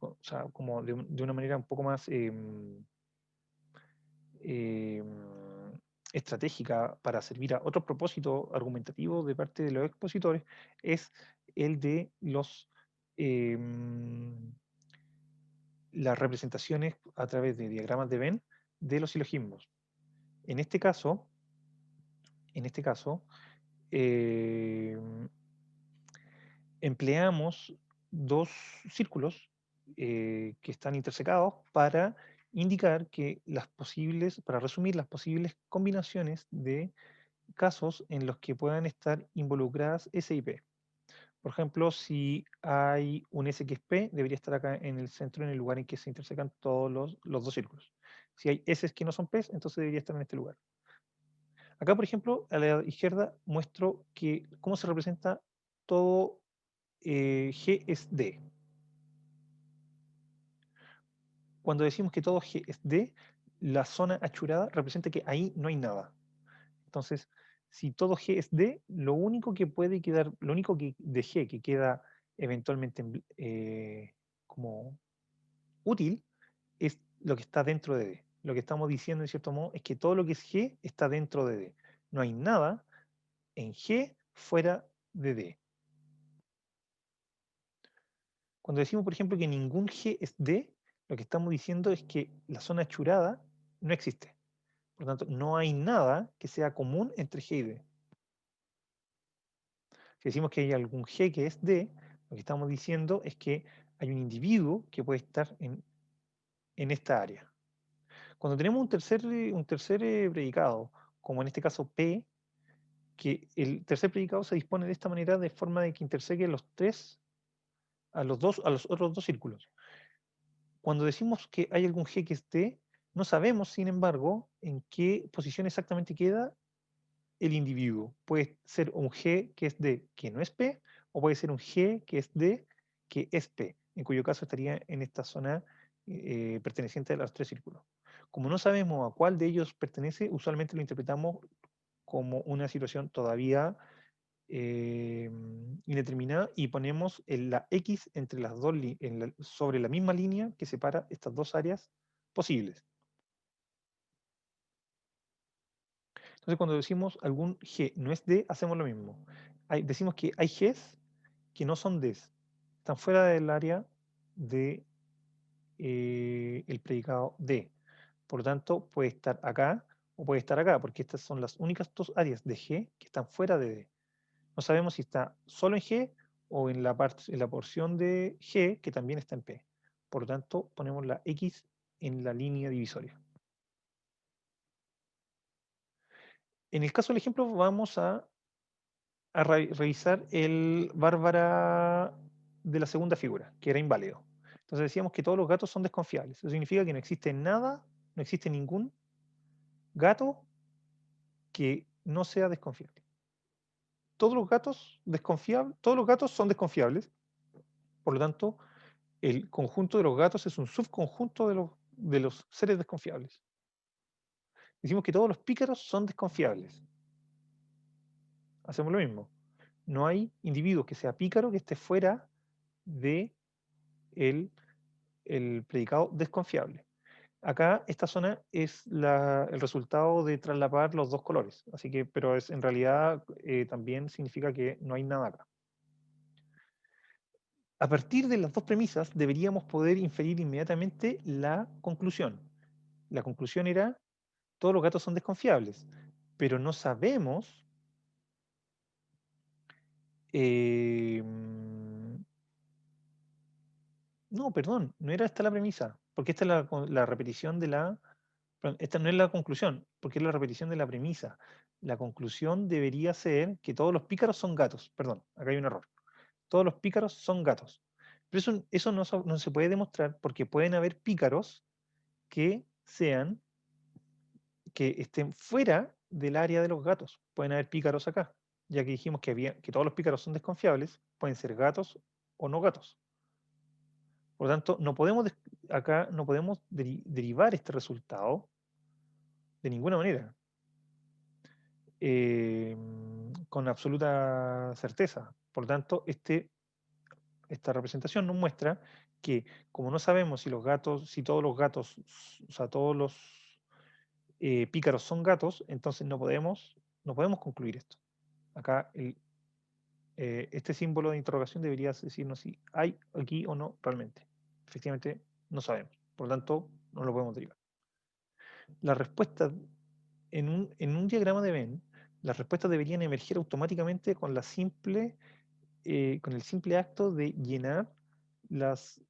o sea, como de una manera un poco más em, estratégica para servir a otros propósitos argumentativos de parte de los expositores, es el de em, las representaciones a través de diagramas de Venn de los silogismos. En este caso, en este caso, em, empleamos dos círculos que están intersecados para indicar que para resumir las posibles combinaciones de casos en los que puedan estar involucradas S y P. Por ejemplo, si hay un S que es P, debería estar acá en el centro, en el lugar en que se intersecan todos los dos círculos. Si hay S que no son P, entonces debería estar en este lugar. Acá, por ejemplo, a la izquierda muestro cómo se representa todo G es D. Cuando decimos que todo G es D, la zona achurada representa que ahí no hay nada. Entonces, si todo G es D, lo único que puede quedar, lo único de G que queda eventualmente como útil es lo que está dentro de D. Lo que estamos diciendo, en cierto modo, es que todo lo que es G está dentro de D. No hay nada en G fuera de D. Cuando decimos, por ejemplo, que ningún G es D, lo que estamos diciendo es que la zona achurada no existe. Por lo tanto, no hay nada que sea común entre G y D. Si decimos que hay algún G que es D, lo que estamos diciendo es que hay un individuo que puede estar en esta área. Cuando tenemos un tercer predicado, como en este caso P, que el tercer predicado se dispone de esta manera de forma de que interseque a los otros dos círculos. Cuando decimos que hay algún G que es D, no sabemos, sin embargo, en qué posición exactamente queda el individuo. Puede ser un G que es D que no es P, o puede ser un G que es D que es P, en cuyo caso estaría en esta zona perteneciente a los tres círculos. Como no sabemos a cuál de ellos pertenece, usualmente lo interpretamos como una situación todavía indeterminada y ponemos la X entre las dos sobre la misma línea que separa estas dos áreas posibles. Entonces, cuando decimos algún G no es D, hacemos lo mismo. Decimos que hay Gs que no son Ds, están fuera del área de el predicado D. Por lo tanto, puede estar acá o puede estar acá, porque estas son las únicas dos áreas de G que están fuera de D. No sabemos si está solo en G o en en la porción de G que también está en P. Por lo tanto, ponemos la X en la línea divisoria. En el caso del ejemplo, vamos a revisar el Bárbara de la segunda figura, que era inválido. Entonces decíamos que todos los gatos son desconfiables. Eso significa que no existe nada, no existe ningún gato que no sea desconfiable. Todos los gatos son desconfiables, por lo tanto, el conjunto de los gatos es un subconjunto de los seres desconfiables. Decimos que todos los pícaros son desconfiables. Hacemos lo mismo. No hay individuo que sea pícaro que esté fuera de el predicado desconfiable. Acá esta zona es el resultado de traslapar los dos colores, así que, pero en realidad también significa que no hay nada acá. A partir de las dos premisas deberíamos poder inferir inmediatamente la conclusión. La conclusión era, todos los gatos son desconfiables, pero no sabemos Eh, no, perdón, no era esta la premisa, porque esta es la repetición de la... perdón, esta no es la conclusión, porque es la repetición de la premisa. La conclusión debería ser que todos los pícaros son gatos. Perdón, acá hay un error. Todos los pícaros son gatos. Pero eso no, no se puede demostrar porque pueden haber pícaros que sean, que estén fuera del área de los gatos. Pueden haber pícaros acá, ya que dijimos que, que todos los pícaros son desconfiables, pueden ser gatos o no gatos. Por lo tanto, no podemos acá no podemos derivar este resultado de ninguna manera, eh, con absoluta certeza. Por lo tanto, esta representación nos muestra que como no sabemos si los gatos, si todos los gatos, o sea, todos los pícaros son gatos, entonces no podemos concluir esto. Acá este símbolo de interrogación debería decirnos si hay aquí o no realmente. Efectivamente, no sabemos. Por lo tanto, no lo podemos derivar. La respuesta en un diagrama de Venn, las respuestas deberían emerger automáticamente con el simple acto de llenar los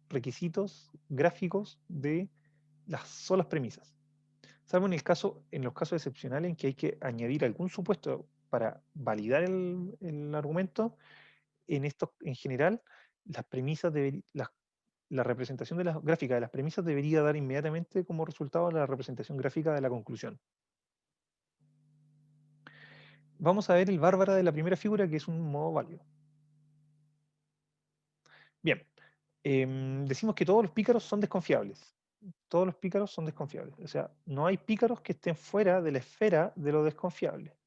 requisitos gráficos de las solas premisas. Salvo en los casos excepcionales en que hay que añadir algún supuesto para validar el argumento, en general, las premisas la representación de la gráfica de las premisas debería dar inmediatamente como resultado la representación gráfica de la conclusión. Vamos a ver el bárbara de la primera figura, que es un modo válido. Bien, decimos que todos los pícaros son desconfiables. Todos los pícaros son desconfiables. O sea, no hay pícaros que estén fuera de la esfera de lo desconfiable.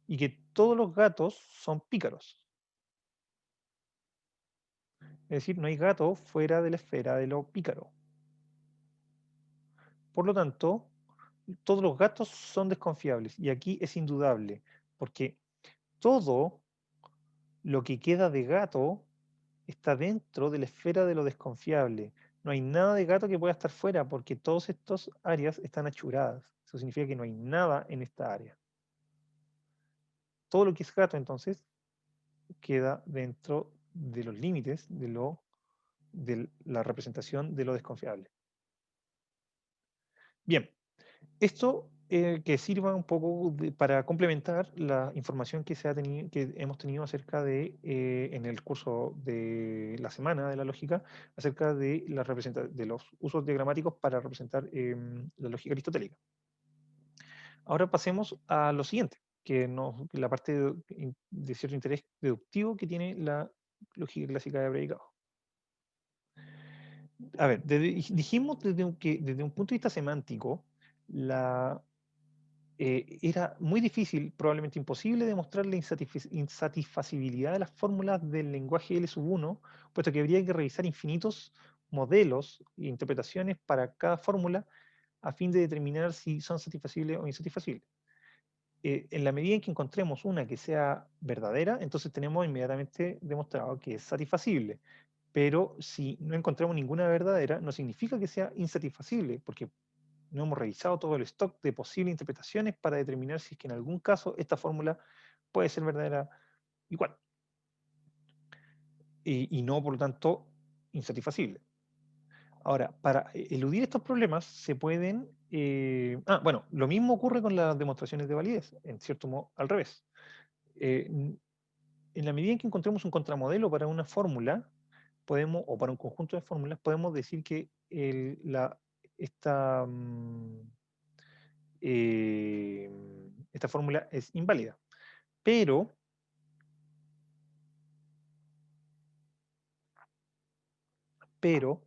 Y que todos los gatos son pícaros. Es decir, no hay gato fuera de la esfera de lo pícaro. Por lo tanto, todos los gatos son desconfiables. Y aquí es indudable, porque todo lo que queda de gato está dentro de la esfera de lo desconfiable. No hay nada de gato que pueda estar fuera porque todas estas áreas están achuradas. Eso significa que no hay nada en esta área. Todo lo que es gato, entonces, queda dentro de los límites de la representación de lo desconfiable. Bien, esto que sirva un poco para complementar la información que, que hemos tenido acerca de, en el curso de la semana de la lógica, acerca de, de los usos diagramáticos para representar la lógica aristotélica. Ahora pasemos a lo siguiente, la parte de cierto interés deductivo que tiene la lógica clásica de predicado. A ver, dijimos que desde un punto de vista semántico, era muy difícil, probablemente imposible, demostrar la insatisfacibilidad de las fórmulas del lenguaje L1, puesto que habría que revisar infinitos modelos e interpretaciones para cada fórmula a fin de determinar si son satisfacibles o insatisfacibles. En la medida en que encontremos una que sea verdadera, entonces tenemos inmediatamente demostrado que es satisfacible. Pero si no encontramos ninguna verdadera, no significa que sea insatisfacible, porque no hemos revisado todo el stock de posibles interpretaciones para determinar si es que en algún caso esta fórmula puede ser verdadera igual. Y no, por lo tanto, insatisfacible. Ahora, para eludir estos problemas se pueden... bueno, lo mismo ocurre con las demostraciones de validez, en cierto modo, al revés. En la medida en que encontremos un contramodelo para una fórmula, podemos, o para un conjunto de fórmulas, podemos decir que esta, eh, esta fórmula es inválida. Pero, pero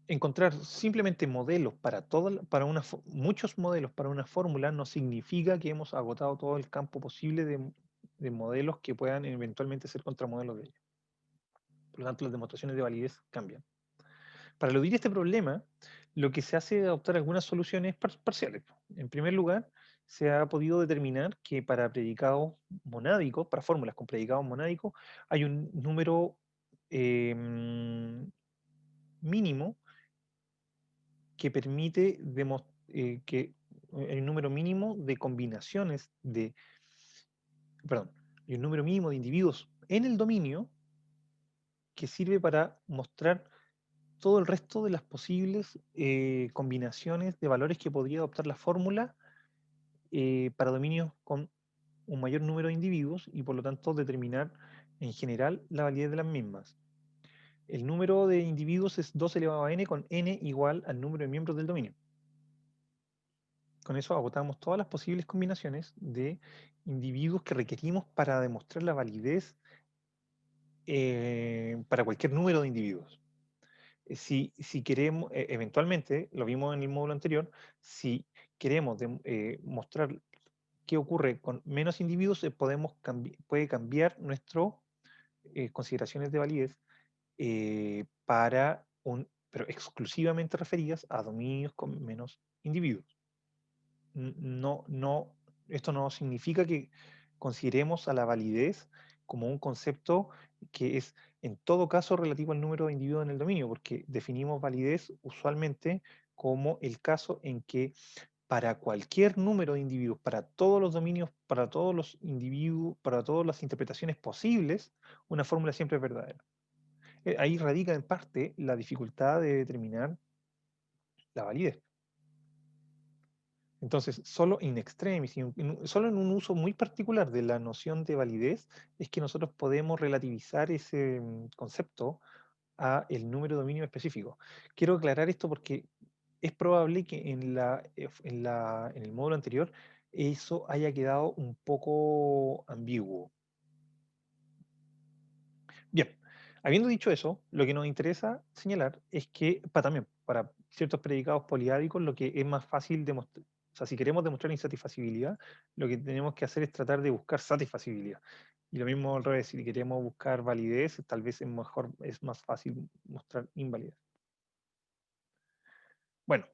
encontrar simplemente modelos para muchos modelos para una fórmula no significa que hemos agotado todo el campo posible de modelos que puedan eventualmente ser contramodelos de ella. Por lo tanto, las demostraciones de validez cambian. Para eludir este problema, lo que se hace es adoptar algunas soluciones parciales. En primer lugar, se ha podido determinar que para predicados monádicos, para fórmulas con predicados monádicos, hay un número mínimo que permite que hay un número mínimo de combinaciones de perdón, hay un número mínimo de individuos en el dominio que sirve para mostrar todo el resto de las posibles combinaciones de valores que podría adoptar la fórmula para dominios con un mayor número de individuos y por lo tanto determinar en general la validez de las mismas. El número de individuos es 2 elevado a n con n igual al número de miembros del dominio. Con eso agotamos todas las posibles combinaciones de individuos que requerimos para demostrar la validez para cualquier número de individuos. Si queremos, eventualmente, lo vimos en el módulo anterior, si queremos mostrar qué ocurre con menos individuos, puede cambiar nuestras consideraciones de validez pero exclusivamente referidas a dominios con menos individuos. No, no, esto no significa que consideremos a la validez como un concepto que es en todo caso relativo al número de individuos en el dominio, porque definimos validez usualmente como el caso en que para cualquier número de individuos, para todos los dominios, para todos los individuos, para todas las interpretaciones posibles, una fórmula siempre es verdadera. Ahí radica en parte la dificultad de determinar la validez. Entonces, solo in extremis, solo en un uso muy particular de la noción de validez, es que nosotros podemos relativizar ese concepto a el número de dominio específico. Quiero aclarar esto porque es probable que en el módulo anterior eso haya quedado un poco ambiguo. Bien, habiendo dicho eso, lo que nos interesa señalar es que también para ciertos predicados poliádicos lo que es más fácil demostrar, o sea, si queremos demostrar insatisfacibilidad, lo que tenemos que hacer es tratar de buscar satisfacibilidad. Y lo mismo al revés, si queremos buscar validez, tal vez es más fácil mostrar invalidez. Bueno,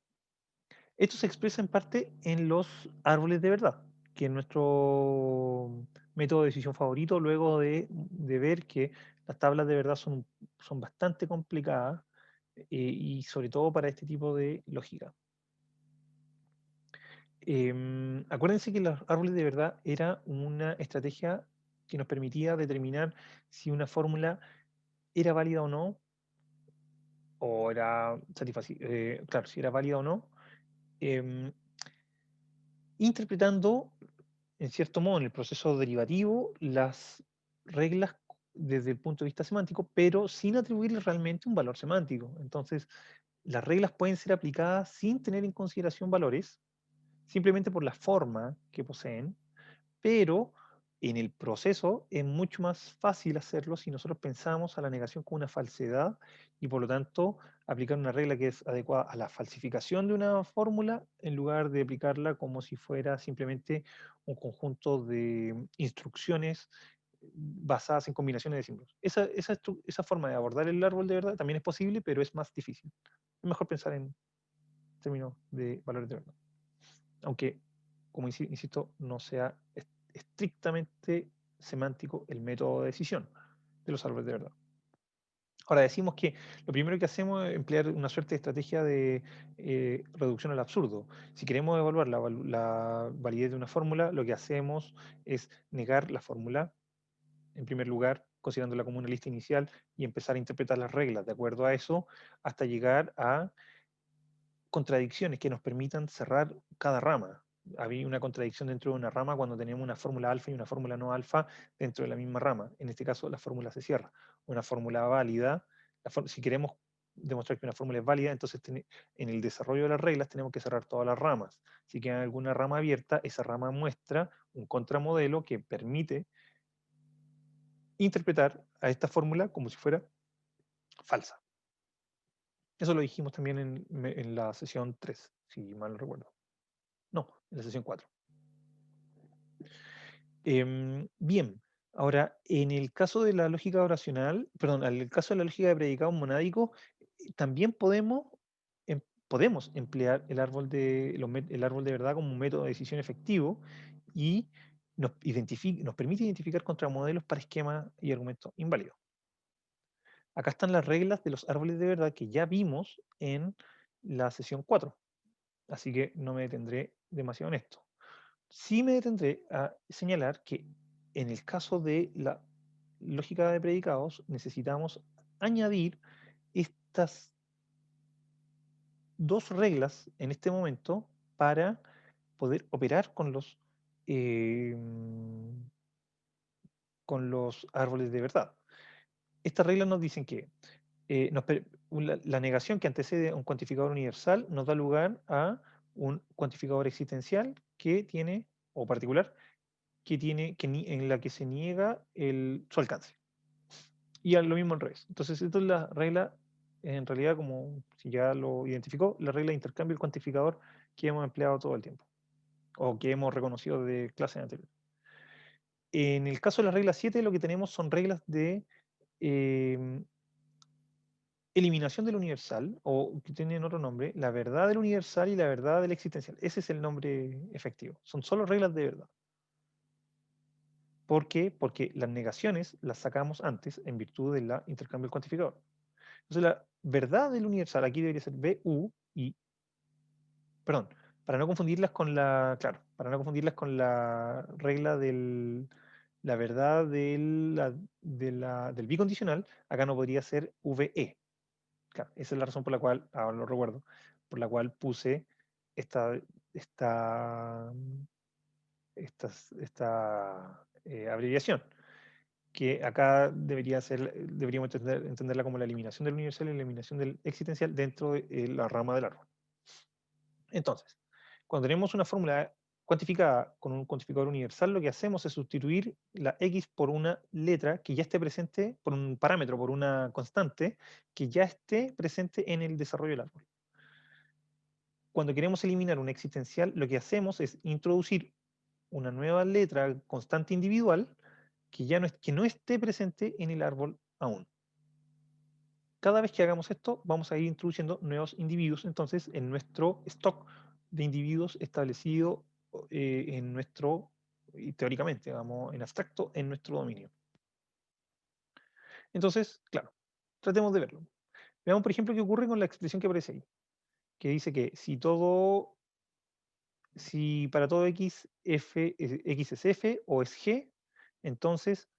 esto se expresa en parte en los árboles de verdad, que es nuestro método de decisión favorito luego de ver que las tablas de verdad son bastante complicadas y sobre todo para este tipo de lógica. Acuérdense que los árboles de verdad era una estrategia que nos permitía determinar si una fórmula era válida o no, o era claro, si era válida o no, em, interpretando en cierto modo, en el proceso derivativo, las reglas desde el punto de vista semántico, pero sin atribuirles realmente un valor semántico. Entonces, las reglas pueden ser aplicadas sin tener en consideración valores, simplemente por la forma que poseen, pero en el proceso es mucho más fácil hacerlo si nosotros pensamos a la negación como una falsedad y por lo tanto aplicar una regla que es adecuada a la falsificación de una fórmula en lugar de aplicarla como si fuera simplemente un conjunto de instrucciones basadas en combinaciones de símbolos. Esa forma de abordar el árbol de verdad también es posible, pero es más difícil. Es mejor pensar en términos de valores de verdad. Aunque, como insisto, no sea estrictamente semántico el método de decisión de los árboles de verdad. Ahora decimos que lo primero que hacemos es emplear una suerte de estrategia de reducción al absurdo. Si queremos evaluar la validez de una fórmula, lo que hacemos es negar la fórmula, en primer lugar, considerándola como una lista inicial, y empezar a interpretar las reglas de acuerdo a eso, hasta llegar a contradicciones que nos permitan cerrar cada rama. Había una contradicción dentro de una rama cuando tenemos una fórmula alfa y una fórmula no alfa dentro de la misma rama. En este caso, la fórmula se cierra. Una fórmula válida, si queremos demostrar que una fórmula es válida, entonces en el desarrollo de las reglas tenemos que cerrar todas las ramas. Si queda alguna rama abierta, esa rama muestra un contramodelo que permite interpretar a esta fórmula como si fuera falsa. Eso lo dijimos también en la sesión 3, si mal no recuerdo. No, en la sesión 4. Bien, ahora, en el caso de la lógica oracional, perdón, en el caso de la lógica de predicados monádicos, también podemos emplear el árbol de verdad como un método de decisión efectivo y nos permite identificar contramodelos para esquemas y argumentos inválidos. Acá están las reglas de los árboles de verdad que ya vimos en la sesión 4, así que no me detendré demasiado en esto. Sí me detendré a señalar que En el caso de la lógica de predicados, necesitamos añadir estas dos reglas en este momento para poder operar eh, con los árboles de verdad. Estas reglas nos dicen que la negación que antecede a un cuantificador universal nos da lugar a un cuantificador existencial que tiene, o particular, en la que se niega su alcance. Y lo mismo al revés. Entonces, esta es la regla, en realidad, como si ya lo identificó, la regla de intercambio del cuantificador que hemos empleado todo el tiempo, o que hemos reconocido de clases anteriores. En el caso de la regla 7, lo que tenemos son reglas de em, eliminación del universal, o que tienen otro nombre, la verdad del universal y la verdad del existencial. Ese es el nombre efectivo. Son solo reglas de verdad. ¿Por qué? Porque las negaciones las sacamos antes en virtud del intercambio del cuantificador. Entonces, la verdad del universal aquí debería ser BU y, perdón, para no confundirlas con claro, para no confundirlas con la regla la verdad del bicondicional, acá no podría ser VE. Claro, esa es la razón por la cual, ahora lo recuerdo, por la cual puse esta, esta, abreviación, que acá deberíamos entenderla como la eliminación del universal y la eliminación del existencial dentro de la rama del árbol. Entonces, cuando tenemos una fórmula cuantificada con un cuantificador universal, lo que hacemos es sustituir la x por una letra que ya esté presente, por un parámetro, por una constante, que ya esté presente en el desarrollo del árbol. Cuando queremos eliminar un existencial, lo que hacemos es introducir una nueva letra constante individual que no esté presente en el árbol aún. Cada vez que hagamos esto, vamos a ir introduciendo nuevos individuos, entonces, en nuestro stock de individuos establecido y teóricamente, vamos, en abstracto, en nuestro dominio. Entonces, claro, tratemos de verlo. Veamos, por ejemplo, qué ocurre con la expresión que aparece ahí, que dice que si para todo x es f o es g, entonces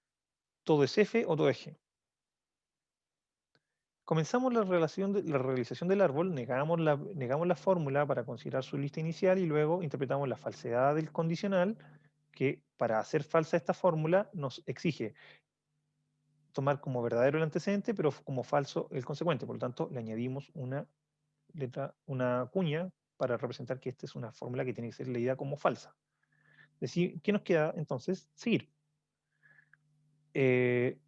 todo es f o todo es g. Comenzamos la realización del árbol, negamos la fórmula para considerar su lista inicial y luego interpretamos la falsedad del condicional que para hacer falsa esta fórmula nos exige tomar como verdadero el antecedente, pero como falso el consecuente. Por lo tanto, le añadimos una cuña para representar que esta es una fórmula que tiene que ser leída como falsa. Decir, ¿qué nos queda entonces? Seguir. Eh,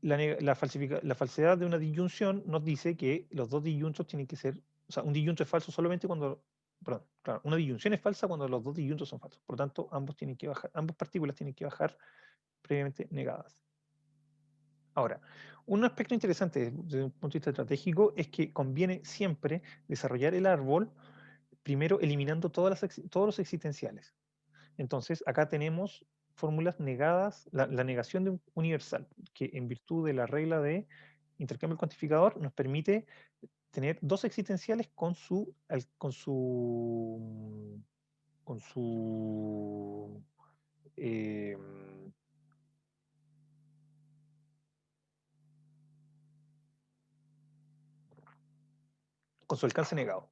la falsedad de una disyunción nos dice que los dos disyuntos tienen que ser, o sea, un disyunto es falso solamente cuando, perdón, claro, una disyunción es falsa cuando los dos disyuntos son falsos. Por lo tanto, ambas partículas tienen que bajar previamente negadas. Ahora, un aspecto interesante desde un punto de vista estratégico es que conviene siempre desarrollar el árbol primero eliminando todos los existenciales. Entonces, acá tenemos fórmulas negadas, la negación de un universal, que en virtud de la regla de intercambio cuantificador nos permite tener dos existenciales con su, eh, con su alcance negado.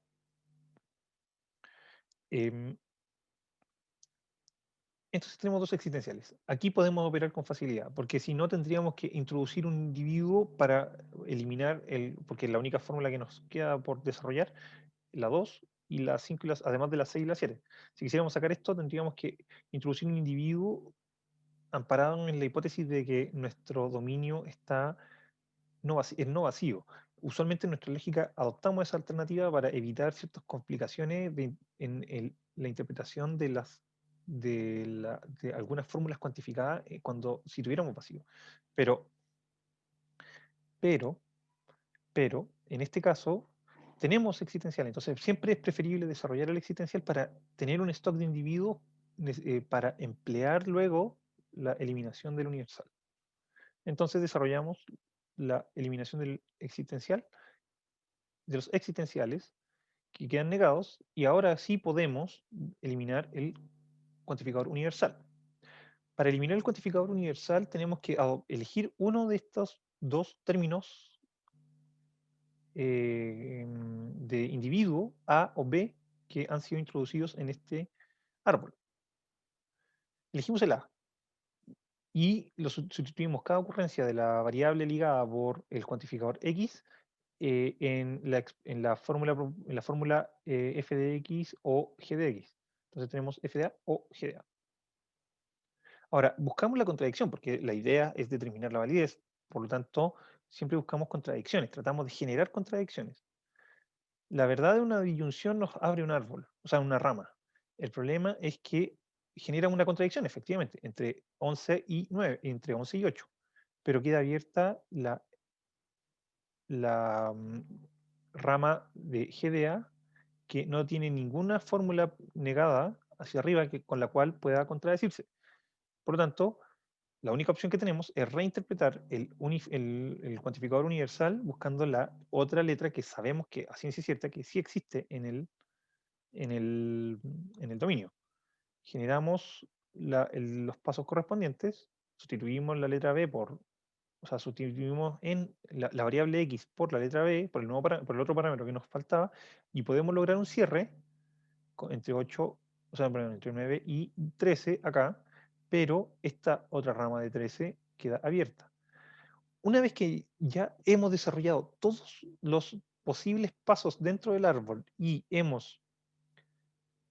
Em, Entonces tenemos dos existenciales. Aquí podemos operar con facilidad, porque si no tendríamos que introducir un individuo para eliminar porque la única fórmula que nos queda por desarrollar, la 2 y la 5, además de la 6 y la 7. Si quisiéramos sacar esto, tendríamos que introducir un individuo amparado en la hipótesis de que nuestro dominio es no vacío. Usualmente en nuestra lógica adoptamos esa alternativa para evitar ciertas complicaciones la interpretación de algunas fórmulas cuantificadas si tuviéramos vacío. Pero, pero, en este caso, tenemos existencial. Entonces, siempre es preferible desarrollar el existencial para tener un stock de individuos para emplear luego la eliminación del universal. Entonces, desarrollamos la eliminación de los existenciales que quedan negados y ahora sí podemos eliminar el cuantificador universal. Para eliminar el cuantificador universal tenemos que elegir uno de estos dos términos de individuo A o B que han sido introducidos en este árbol. Elegimos el A y lo sustituimos cada ocurrencia de la variable ligada por el cuantificador X en la fórmula f de x o g de x. Entonces tenemos f de a o g de a. Ahora, buscamos la contradicción porque la idea es determinar la validez. Por lo tanto, siempre buscamos contradicciones, tratamos de generar contradicciones. La verdad de una disyunción nos abre un árbol, o sea, una rama. El problema es que genera una contradicción, efectivamente, entre 11 y 9, entre 11 y 8, pero queda abierta la rama de GDA que no tiene ninguna fórmula negada hacia arriba con la cual pueda contradecirse. Por lo tanto, la única opción que tenemos es reinterpretar el cuantificador universal buscando la otra letra que sabemos que a ciencia cierta que sí existe en el, en el dominio. Generamos los pasos correspondientes, sustituimos la letra B o sea, sustituimos en la variable X por la letra B, por por el otro parámetro que nos faltaba, y podemos lograr un cierre entre 8, o sea, perdón, entre 9 y 13 acá, pero esta otra rama de 13 queda abierta. Una vez que ya hemos desarrollado todos los posibles pasos dentro del árbol y hemos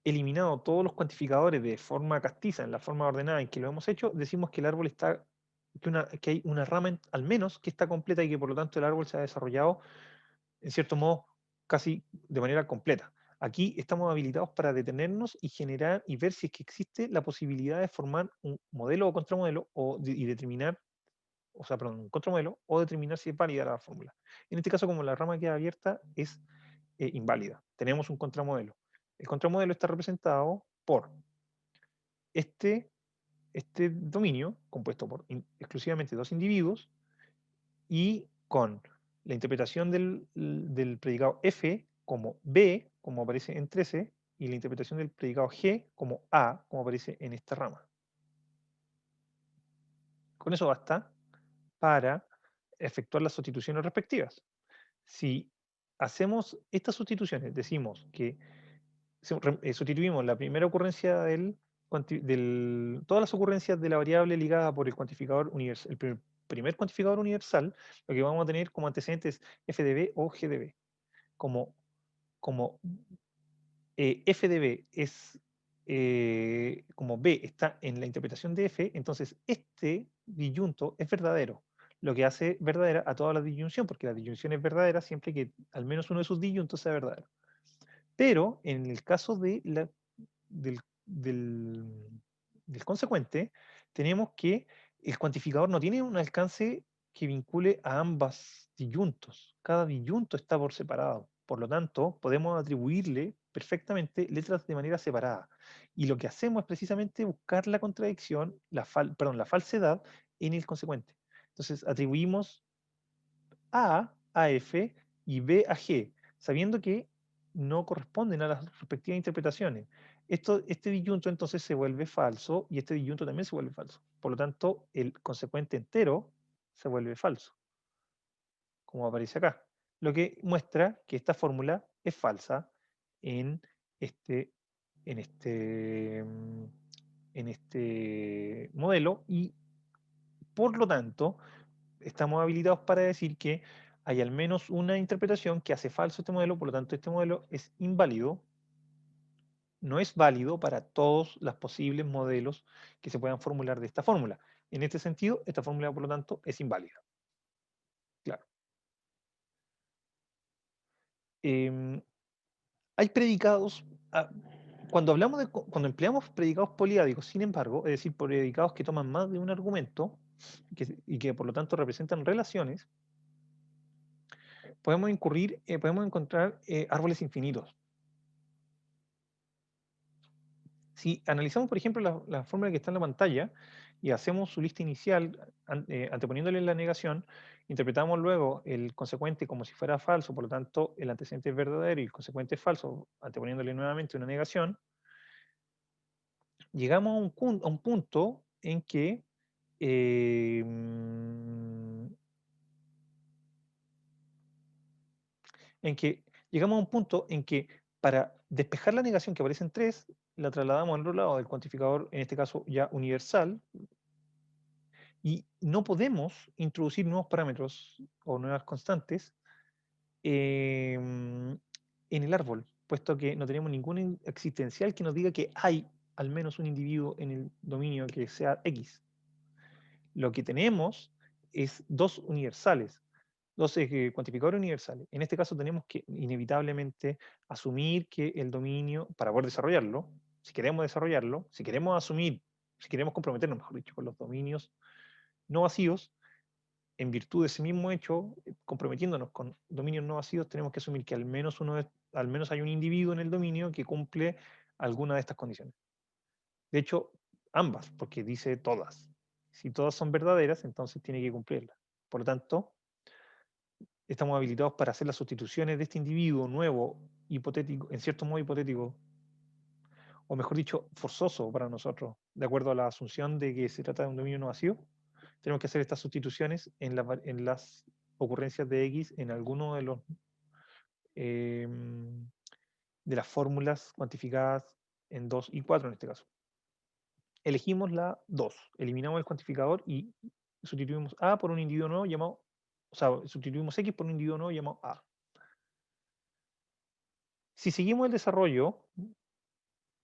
eliminado todos los cuantificadores de forma castiza, en la forma ordenada en que lo hemos hecho, decimos que el árbol está, que hay una rama al menos que está completa y que por lo tanto el árbol se ha desarrollado, en cierto modo, casi de manera completa. Aquí estamos habilitados para detenernos y generar y ver si es que existe la posibilidad de formar un modelo o contramodelo y determinar, o sea, perdón, un contramodelo o determinar si es válida la fórmula. En este caso, como la rama queda abierta, es inválida. Tenemos un contramodelo. El contramodelo está representado por este, este dominio, compuesto por exclusivamente dos individuos, y con la interpretación del predicado F como B, como aparece en 13, y la interpretación del predicado G como A, como aparece en esta rama. Con eso basta para efectuar las sustituciones respectivas. Si hacemos estas sustituciones, decimos que sustituimos la primera ocurrencia todas las ocurrencias de la variable ligada por el cuantificador universal, el primer cuantificador universal, lo que vamos a tener como antecedentes es f de b o g de b. Como f de b es, como b está en la interpretación de f, entonces este disyunto es verdadero, lo que hace verdadera a toda la disyunción, porque la disyunción es verdadera siempre que al menos uno de sus disyuntos sea verdadero. Pero en el caso del, del- del consecuente, tenemos que el cuantificador no tiene un alcance que vincule a ambas disyuntos. Cada disyunto está por separado. Por lo tanto, podemos atribuirle perfectamente letras de manera separada. Y lo que hacemos es precisamente buscar la contradicción, perdón, la falsedad en el consecuente. Entonces, atribuimos a F y B a G, sabiendo que no corresponden a las respectivas interpretaciones. Este disyunto entonces se vuelve falso y este disyunto también se vuelve falso. Por lo tanto, el consecuente entero se vuelve falso, como aparece acá. Lo que muestra que esta fórmula es falsa en este, en este, mm, en este modelo y por lo tanto estamos habilitados para decir que hay al menos una interpretación que hace falso este modelo, por lo tanto este modelo es inválido, no es válido para todos los posibles modelos que se puedan formular de esta fórmula. En este sentido, esta fórmula, por lo tanto, es inválida. Claro. Em, hay predicados, cuando cuando empleamos predicados poliádicos, sin embargo, es decir, predicados que toman más de un argumento y que por lo tanto representan relaciones, podemos encontrar árboles infinitos. Si analizamos, por ejemplo, la fórmula que está en la pantalla y hacemos su lista inicial anteponiéndole la negación, interpretamos luego el consecuente como si fuera falso, por lo tanto el antecedente es verdadero y el consecuente es falso, anteponiéndole nuevamente una negación, llegamos a un punto en que llegamos a un punto en que para despejar la negación que aparece en 3, la trasladamos al otro lado del cuantificador, en este caso ya universal, y no podemos introducir nuevos parámetros o nuevas constantes en el árbol, puesto que no tenemos ningún existencial que nos diga que hay al menos un individuo en el dominio que sea X. Lo que tenemos es dos universales, dos cuantificadores universales. En este caso tenemos que inevitablemente asumir que el dominio, para poder desarrollarlo, si queremos asumir, si queremos comprometernos, mejor dicho, con los dominios no vacíos, en virtud de ese mismo hecho, comprometiéndonos con dominios no vacíos, tenemos que asumir que al menos hay un individuo en el dominio que cumple alguna de estas condiciones. De hecho, ambas, porque dice todas. Si todas son verdaderas, entonces tiene que cumplirlas. Por lo tanto, estamos habilitados para hacer las sustituciones de este individuo nuevo, hipotético, en cierto modo hipotético, o mejor dicho, forzoso para nosotros, de acuerdo a la asunción de que se trata de un dominio no vacío. Tenemos que hacer estas sustituciones en las ocurrencias de X en alguno eh, de las fórmulas cuantificadas en 2 y 4 en este caso. Elegimos la 2, eliminamos el cuantificador y sustituimos A por un individuo nuevo llamado, o sea, sustituimos X por un individuo nuevo llamado A. Si seguimos el desarrollo,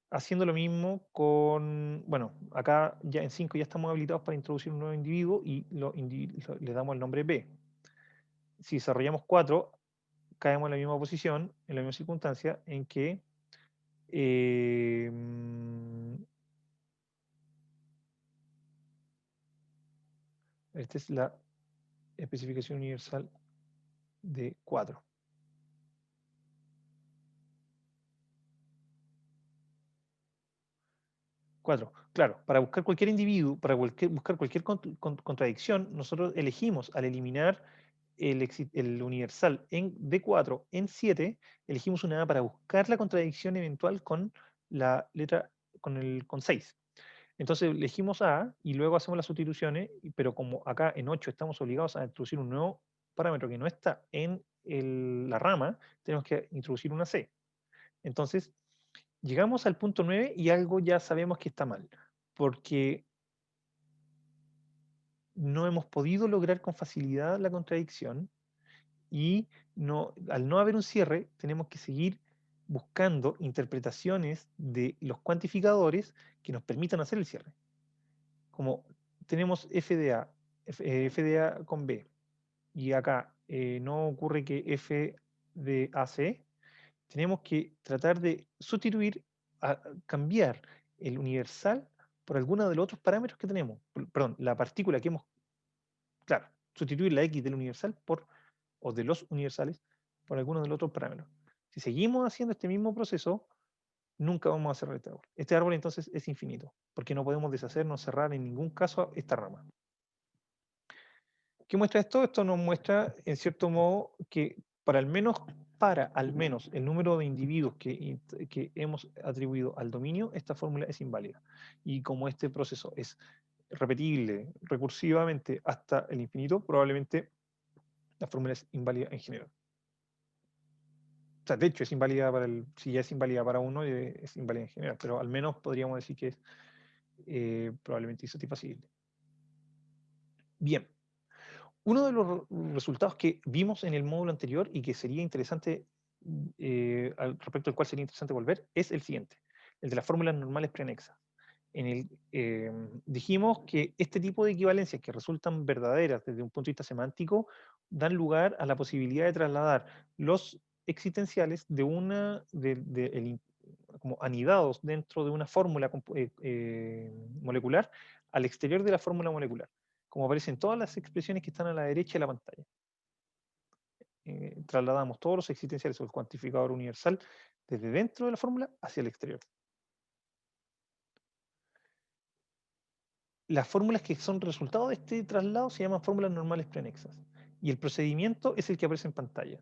haciendo lo mismo con, bueno, acá ya en 5 ya estamos habilitados para introducir un nuevo individuo y le damos el nombre B. Si desarrollamos 4, caemos en la misma posición, en la misma circunstancia, en que eh, esta es la especificación universal de 4. 4. Claro, para buscar cualquier individuo, para buscar cualquier contradicción, nosotros elegimos al eliminar el universal en D4 en 7, elegimos una A para buscar la contradicción eventual con la letra, con 6. Entonces elegimos A y luego hacemos las sustituciones, pero como acá en 8 estamos obligados a introducir un nuevo parámetro que no está en la rama, tenemos que introducir una C. Entonces, llegamos al punto 9 y algo ya sabemos que está mal, porque no hemos podido lograr con facilidad la contradicción y al no haber un cierre, tenemos que seguir buscando interpretaciones de los cuantificadores que nos permitan hacer el cierre. Como tenemos FDA con B, y acá no ocurre que F de AC, tenemos que tratar de sustituir, cambiar el universal por alguno de los otros parámetros que tenemos. Perdón, la partícula que hemos, claro, sustituir la X del universal o de los universales por alguno de los otros parámetros. Si seguimos haciendo este mismo proceso, nunca vamos a cerrar este árbol. Este árbol entonces es infinito, porque no podemos deshacernos, cerrar en ningún caso esta rama. ¿Qué muestra esto? Esto nos muestra, en cierto modo, que para al menos el número de individuos que hemos atribuido al dominio, esta fórmula es inválida. Y como este proceso es repetible recursivamente hasta el infinito, probablemente la fórmula es inválida en general. O sea, de hecho, es inválida si ya es inválida para uno, es inválida en general, pero al menos podríamos decir que es probablemente insatisfacible. Bien, uno de los resultados que vimos en el módulo anterior y que sería interesante, respecto al cual sería interesante volver, es el siguiente, el de las fórmulas normales preanexas. Dijimos que este tipo de equivalencias que resultan verdaderas desde un punto de vista semántico dan lugar a la posibilidad de trasladar los existenciales como anidados dentro de una fórmula molecular al exterior de la fórmula molecular, como aparecen todas las expresiones que están a la derecha de la pantalla. Trasladamos todos los existenciales o el cuantificador universal desde dentro de la fórmula hacia el exterior. Las fórmulas que son resultado de este traslado se llaman fórmulas normales preanexas. Y el procedimiento es el que aparece en pantalla.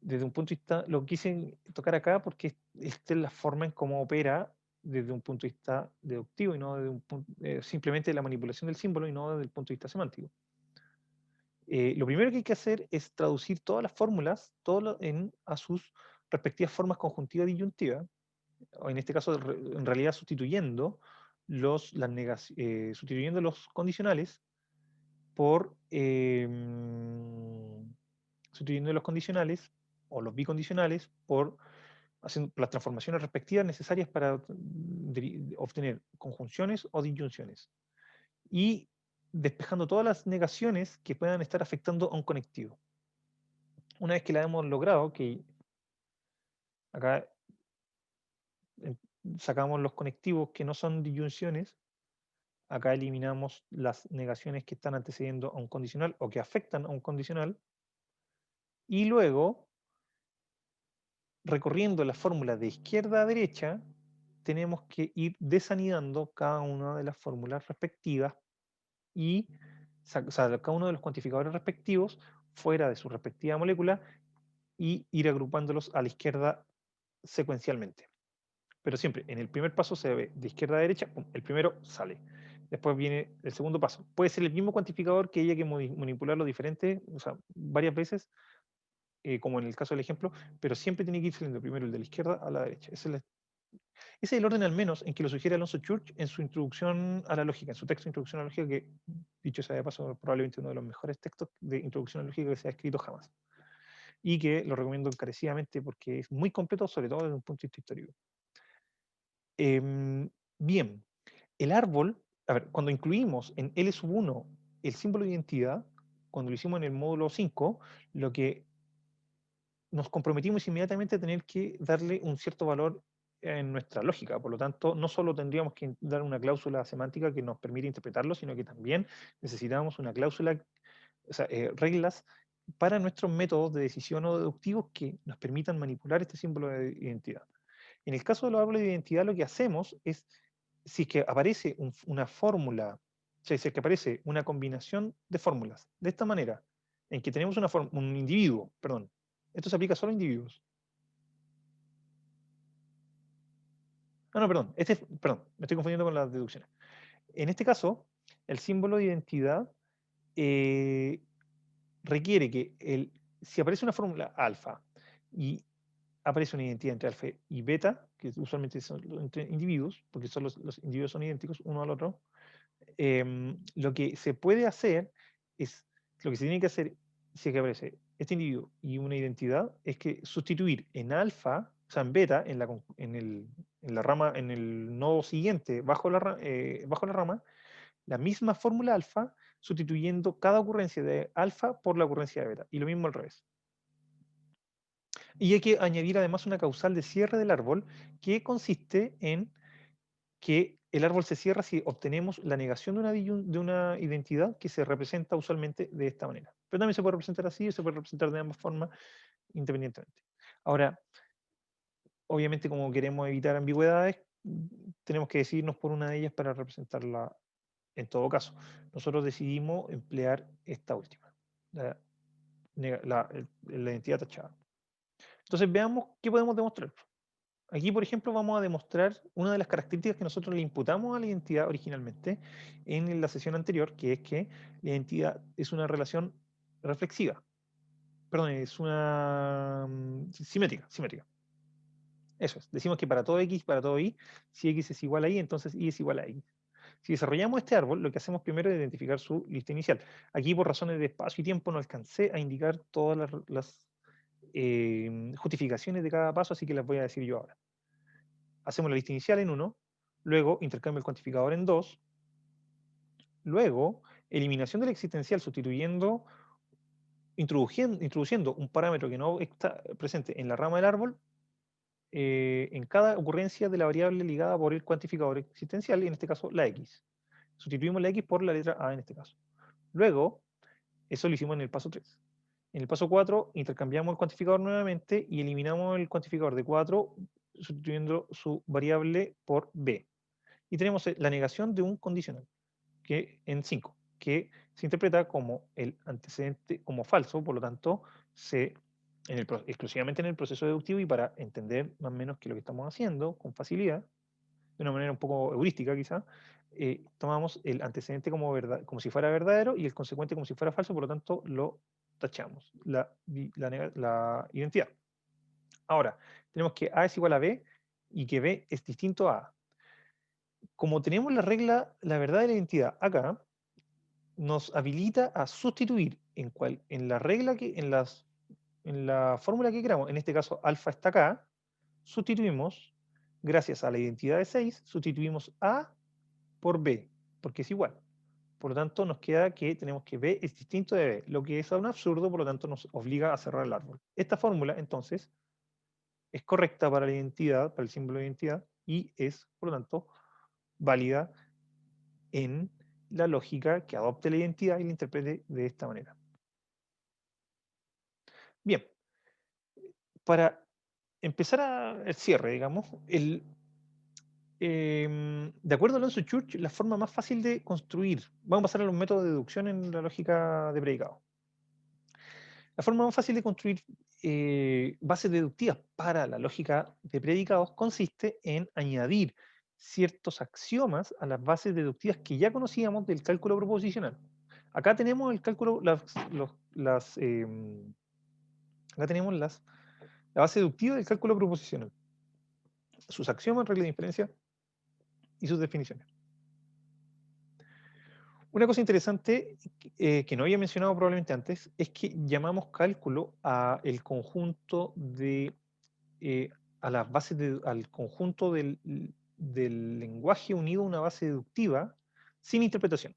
Desde un punto de vista, lo quise tocar acá porque esta es la forma en cómo opera desde un punto de vista deductivo y no desde simplemente de la manipulación del símbolo y no desde el punto de vista semántico. Lo primero que hay que hacer es traducir todas las fórmulas a sus respectivas formas conjuntiva y disyuntiva, o en este caso en realidad sustituyendo los condicionales por sustituyendo los condicionales o los bicondicionales por haciendo las transformaciones respectivas necesarias para obtener conjunciones o disyunciones y despejando todas las negaciones que puedan estar afectando a un conectivo. Una vez que la hemos logrado, que acá eh, sacamos los conectivos que no son disyunciones, acá eliminamos las negaciones que están antecediendo a un condicional o que afectan a un condicional, y luego, recorriendo la fórmula de izquierda a derecha, tenemos que ir desanidando cada una de las fórmulas respectivas y cada uno de los cuantificadores respectivos fuera de su respectiva molécula y ir agrupándolos a la izquierda secuencialmente. Pero siempre en el primer paso se ve de izquierda a derecha, pum, el primero sale. Después viene el segundo paso. Puede ser el mismo cuantificador que haya que manipularlo diferente, o sea, varias veces, como en el caso del ejemplo, pero siempre tiene que ir saliendo primero el de la izquierda a la derecha. Ese es el orden al menos en que lo sugiere Alonso Church en su introducción a la lógica, en su texto de introducción a la lógica, que dicho sea de paso, probablemente uno de los mejores textos de introducción a la lógica que se ha escrito jamás. Y que lo recomiendo encarecidamente porque es muy completo, sobre todo desde un punto de vista histórico. Bien, el árbol, a ver, cuando incluimos en L1 el símbolo de identidad, cuando lo hicimos en el módulo 5, lo que nos comprometimos inmediatamente a tener que darle un cierto valor en nuestra lógica. Por lo tanto, no solo tendríamos que dar una cláusula semántica que nos permite interpretarlo, sino que también necesitamos una cláusula, o sea, reglas para nuestros métodos de decisión o deductivos que nos permitan manipular este símbolo de identidad. En el caso de los árboles de identidad, lo que hacemos es, si es que aparece una fórmula, o sea, si es que aparece una combinación de fórmulas, de esta manera, en que tenemos un individuo, perdón, esto se aplica solo a individuos. Ah, no, perdón, perdón, me estoy confundiendo con las deducciones. En este caso, el símbolo de identidad eh, requiere que si aparece una fórmula alfa y aparece una identidad entre alfa y beta, que usualmente son entre individuos, porque los individuos son idénticos uno al otro, lo que se puede hacer es, lo que se tiene que hacer si es que aparece este individuo y una identidad, es que sustituir en alfa, o sea, en beta, en la rama, en el nodo siguiente, bajo la rama, la misma fórmula alfa, sustituyendo cada ocurrencia de alfa por la ocurrencia de beta, y lo mismo al revés. Y hay que añadir además una causal de cierre del árbol que consiste en que el árbol se cierra si obtenemos la negación de una identidad que se representa usualmente de esta manera. Pero también se puede representar así o se puede representar de ambas formas independientemente. Ahora, obviamente como queremos evitar ambigüedades, tenemos que decidirnos por una de ellas para representarla en todo caso. Nosotros decidimos emplear esta última, la, la identidad tachada. Entonces veamos qué podemos demostrar. Aquí, por ejemplo, vamos a demostrar una de las características que nosotros le imputamos a la identidad originalmente en la sesión anterior, que es que la identidad es una relación reflexiva. Perdón, es una simétrica. Eso es. Decimos que para todo x, para todo y, si x es igual a y, entonces y es igual a x. Si desarrollamos este árbol, lo que hacemos primero es identificar su lista inicial. Aquí, por razones de espacio y tiempo, no alcancé a indicar todas las justificaciones de cada paso, así que las voy a decir yo ahora. Hacemos la lista inicial en 1, luego intercambio el cuantificador en 2, luego eliminación del existencial introduciendo un parámetro que no está presente en la rama del árbol en cada ocurrencia de la variable ligada por el cuantificador existencial, y en este caso la x. Sustituimos la x por la letra a en este caso. Luego, eso lo hicimos en el paso 3. En el paso 4 intercambiamos el cuantificador nuevamente y eliminamos el cuantificador de 4 sustituyendo su variable por b. Y tenemos la negación de un condicional en 5, que se interpreta como el antecedente, como falso, por lo tanto, exclusivamente en el proceso deductivo, y para entender más o menos qué es lo que estamos haciendo con facilidad, de una manera un poco heurística quizá, tomamos el antecedente como, verdad, como si fuera verdadero y el consecuente como si fuera falso, por lo tanto lo tachamos, la identidad. Ahora, tenemos que A es igual a B y que B es distinto a A. Como tenemos la regla, la verdad de la identidad acá, nos habilita a sustituir en la regla en la fórmula que queramos, en este caso alfa está acá, sustituimos, gracias a la identidad de 6 sustituimos A por B, porque es igual. Por lo tanto, nos queda que tenemos que B es distinto de B, lo que es un absurdo, por lo tanto nos obliga a cerrar el árbol. Esta fórmula, entonces, es correcta para la identidad, para el símbolo de identidad, y es, por lo tanto, válida en la lógica que adopte la identidad y la interprete de esta manera. Bien, para empezar el cierre, digamos, de acuerdo a Alonso Church, la forma más fácil de construir, vamos a pasar a los métodos de deducción en la lógica de predicado. La forma más fácil de construir bases deductivas para la lógica de predicados consiste en añadir ciertos axiomas a las bases deductivas que ya conocíamos del cálculo proposicional. Acá tenemos el cálculo, acá tenemos la base deductiva del cálculo proposicional, sus axiomas, reglas de inferencia y sus definiciones. Una cosa interesante que no había mencionado probablemente antes es que llamamos cálculo a el conjunto de eh, a las bases al conjunto del lenguaje unido a una base deductiva sin interpretación.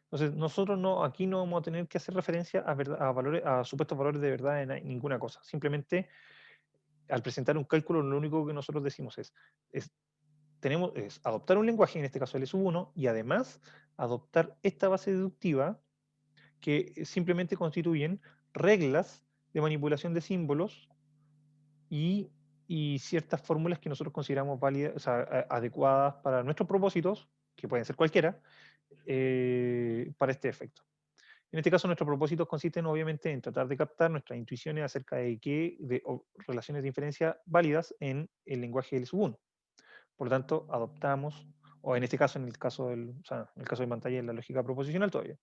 Entonces, nosotros no, aquí no vamos a tener que hacer referencia a valores, a supuestos valores de verdad en ninguna cosa. Simplemente, al presentar un cálculo, lo único que nosotros decimos es es adoptar un lenguaje, en este caso el sub 1, y además adoptar esta base deductiva que simplemente constituyen reglas de manipulación de símbolos y, y ciertas fórmulas que nosotros consideramos válidas, o sea, adecuadas para nuestros propósitos, que pueden ser cualquiera, para este efecto. En este caso, nuestros propósitos consisten obviamente en tratar de captar nuestras intuiciones acerca de relaciones de inferencia válidas en el lenguaje del sub 1. Por lo tanto, adoptamos, o en este caso, o sea, en el caso de pantalla, es la lógica proposicional todavía,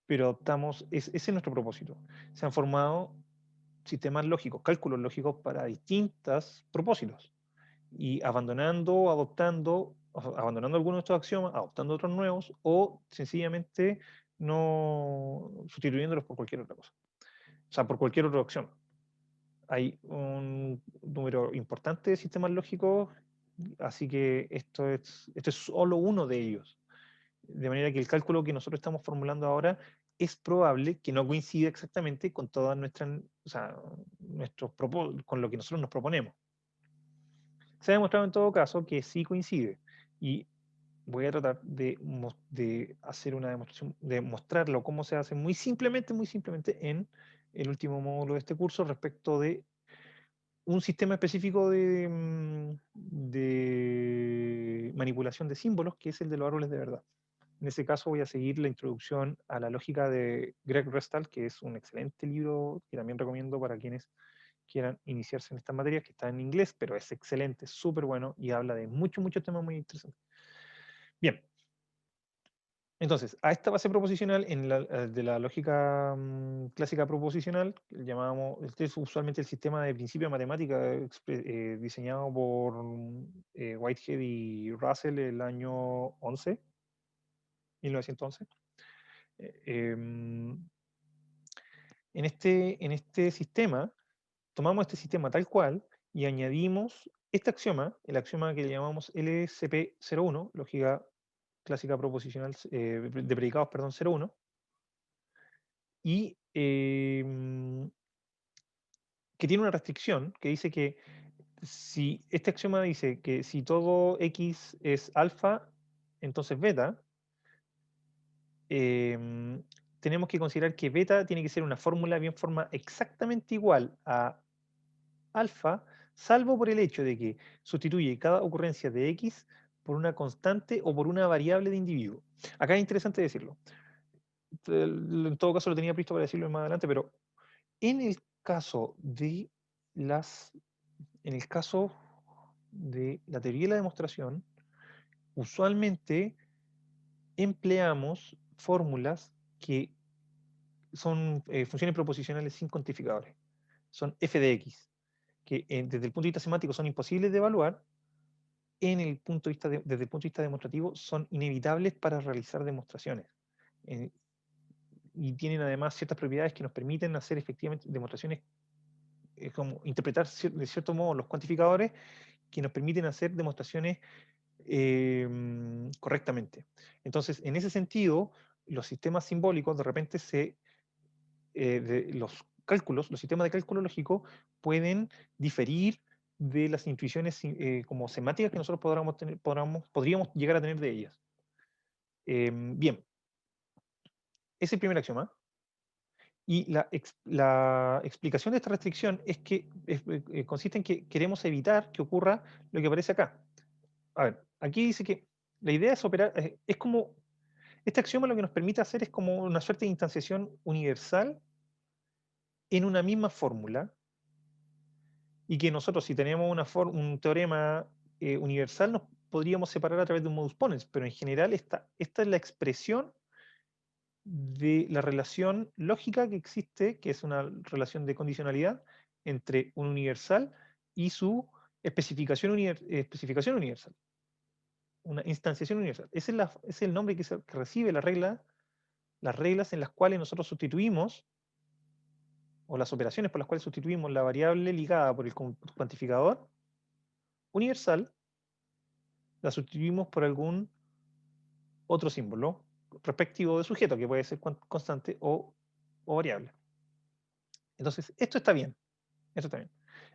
pero adoptamos, ese es nuestro propósito. Se han formado sistemas lógicos, cálculos lógicos para distintos propósitos. Y abandonando algunos de estos axiomas, adoptando otros nuevos, o sencillamente no sustituyéndolos por cualquier otra cosa. O sea, por cualquier otro axioma. Hay un número importante de sistemas lógicos, así que esto es solo uno de ellos. De manera que el cálculo que nosotros estamos formulando ahora es probable que no coincida exactamente con todas nuestras, o sea, con lo que nosotros nos proponemos. Se ha demostrado en todo caso que sí coincide. Y voy a tratar de hacer una demostración, de mostrarlo cómo se hace muy simplemente en el último módulo de este curso respecto de un sistema específico de manipulación de símbolos, que es el de los árboles de verdad. En ese caso voy a seguir la introducción a la lógica de Greg Restall, que es un excelente libro que también recomiendo para quienes quieran iniciarse en estas materias, que está en inglés, pero es excelente, súper bueno y habla de muchos temas muy interesantes. Bien, entonces, a esta base proposicional de la lógica clásica proposicional, que llamamos, este es usualmente el sistema de principio de matemática diseñado por Whitehead y Russell el año 1911. En este sistema, tomamos este sistema tal cual y añadimos este axioma, el axioma que le llamamos LSP01, lógica clásica proposicional de predicados, perdón, 01, y que tiene una restricción que dice que si este axioma dice que si todo x es alfa, entonces beta, em, tenemos que considerar que beta tiene que ser una fórmula bien forma exactamente igual a alfa, salvo por el hecho de que sustituye cada ocurrencia de x por una constante o por una variable de individuo. Acá es interesante decirlo. En todo caso lo tenía previsto para decirlo más adelante, pero en el caso de las, en el caso de la teoría de la demostración, usualmente empleamos fórmulas que son funciones proposicionales sin cuantificadores. Son f de x, que desde el punto de vista semántico son imposibles de evaluar, desde el punto de vista demostrativo son inevitables para realizar demostraciones. Eh, y tienen además ciertas propiedades que nos permiten hacer efectivamente demostraciones, como interpretar de cierto modo los cuantificadores que nos permiten hacer demostraciones correctamente. Entonces, en ese sentido, los sistemas simbólicos de repente los cálculos, los sistemas de cálculo lógico pueden diferir de las intuiciones como semánticas que nosotros podríamos llegar a tener de ellas. Bien, ese es el primer axioma. Y la explicación de esta restricción es que consiste en que queremos evitar que ocurra lo que aparece acá. A ver, aquí dice que la idea es operar, es como, este axioma lo que nos permite hacer es como una suerte de instanciación universal en una misma fórmula, y que nosotros, si tenemos un teorema universal, nos podríamos separar a través de un modus ponens, pero en general esta es la expresión de la relación lógica que existe, que es una relación de condicionalidad entre un universal y su especificación universal, una instanciación universal. Ese es el nombre que recibe las reglas en las cuales nosotros sustituimos, o las operaciones por las cuales sustituimos la variable ligada por el cuantificador universal, la sustituimos por algún otro símbolo respectivo de sujeto, que puede ser constante o variable. Entonces, esto está bien. Esto está bien.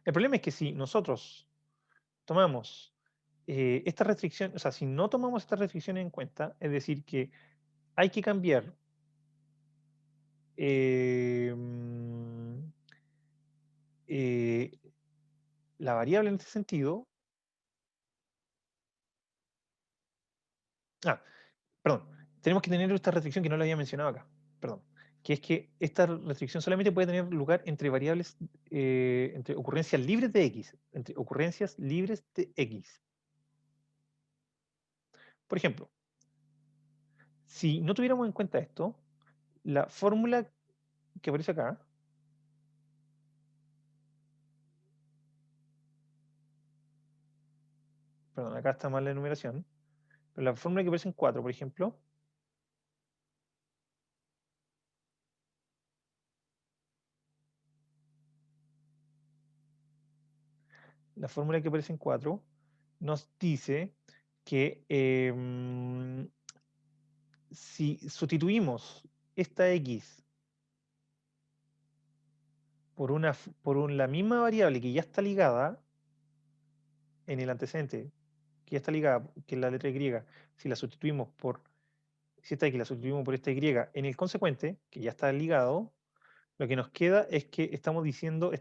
El problema es que si nosotros tomamos esta restricción, o sea, si no tomamos esta restricción en cuenta, es decir, que hay que cambiar eh, mm, eh, la variable en este sentido. Ah, perdón, tenemos que tener esta restricción que no la había mencionado acá, perdón, que es que esta restricción solamente puede tener lugar entre variables, entre ocurrencias libres de X, entre ocurrencias libres de X. Por ejemplo, si no tuviéramos en cuenta esto, la fórmula que aparece acá, perdón, acá está mal la enumeración, pero la fórmula que aparece en 4, por ejemplo, la fórmula que aparece en 4 nos dice que si sustituimos esta X por la misma variable que ya está ligada en el antecedente, que ya está ligada, que es la letra Y, si la sustituimos si esta X la sustituimos por esta Y en el consecuente, que ya está ligado, lo que nos queda es que estamos haciendo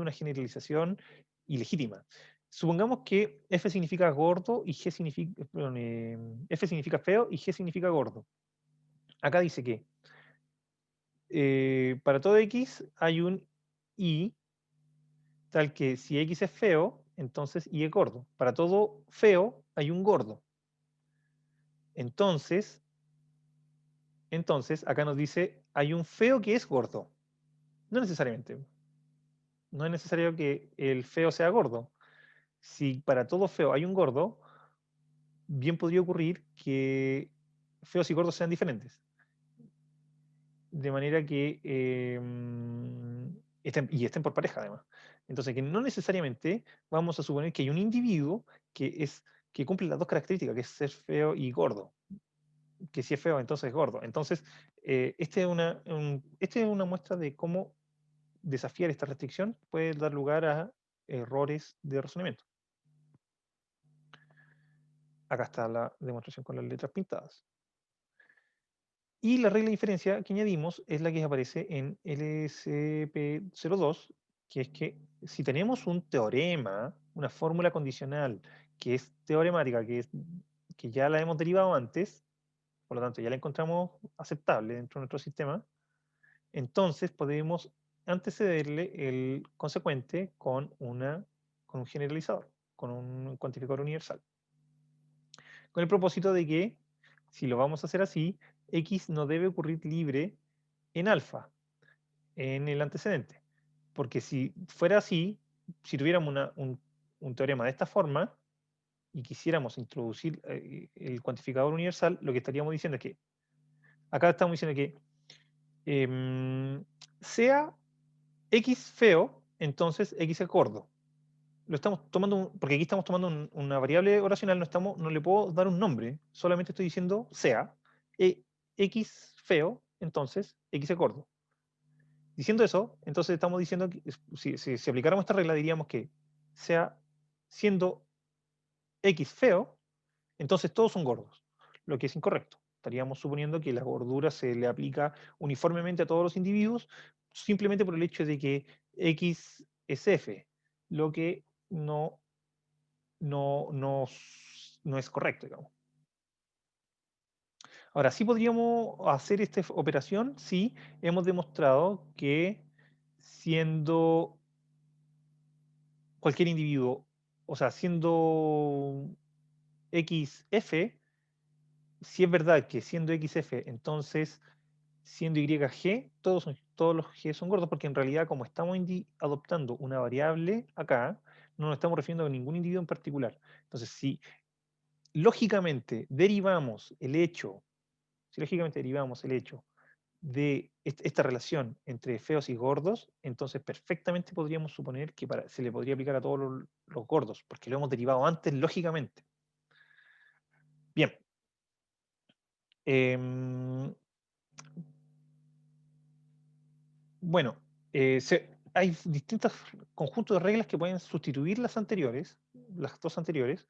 una generalización ilegítima. Supongamos que F significa gordo y G significa, perdón, F significa feo y G significa gordo. Acá dice que para todo X hay un Y, tal que si X es feo, entonces Y es gordo. Para todo feo hay un gordo. Entonces, acá nos dice, hay un feo que es gordo. No necesariamente. No es necesario que el feo sea gordo. Si para todo feo hay un gordo, bien podría ocurrir que feos y gordos sean diferentes. De manera que estén por pareja, además. Entonces, que no necesariamente vamos a suponer que hay un individuo que cumple las dos características, que es ser feo y gordo. Que si es feo, entonces es gordo. Entonces, este es una muestra de cómo desafiar esta restricción puede dar lugar a errores de razonamiento. Acá está la demostración con las letras pintadas. Y la regla de inferencia que añadimos es la que aparece en LSP02, que es que si tenemos un teorema, una fórmula condicional que es teoremática, que ya la hemos derivado antes, por lo tanto ya la encontramos aceptable dentro de nuestro sistema, entonces podemos antecederle el consecuente con un generalizador. con un cuantificador universal. Con el propósito de que, si lo vamos a hacer así, X no debe ocurrir libre en alfa, en el antecedente. Porque si fuera así, si tuviéramos un teorema de esta forma y quisiéramos introducir el cuantificador universal, lo que estaríamos diciendo es que, acá estamos diciendo que sea X feo, entonces X es gordo. Lo estamos tomando, porque aquí estamos tomando una variable oracional, no le puedo dar un nombre, solamente estoy diciendo sea X feo, entonces X es gordo. Diciendo eso, entonces estamos diciendo que si aplicáramos esta regla, diríamos que sea siendo X feo, entonces todos son gordos, lo que es incorrecto. Estaríamos suponiendo que la gordura se le aplica uniformemente a todos los individuos simplemente por el hecho de que X es F, lo que no es correcto, digamos. Ahora, sí podríamos hacer esta operación si hemos demostrado que siendo cualquier individuo, o sea, siendo XF, si es verdad que siendo XF, entonces siendo YG, todos los G son gordos, porque en realidad como estamos adoptando una variable acá, no nos estamos refiriendo a ningún individuo en particular. Entonces, lógicamente derivamos el hecho, si lógicamente derivamos el hecho de esta relación entre feos y gordos, entonces perfectamente podríamos suponer que se le podría aplicar a todos los gordos, porque lo hemos derivado antes lógicamente. Bien. Em, bueno, hay distintos conjuntos de reglas que pueden sustituir las anteriores, las dos anteriores.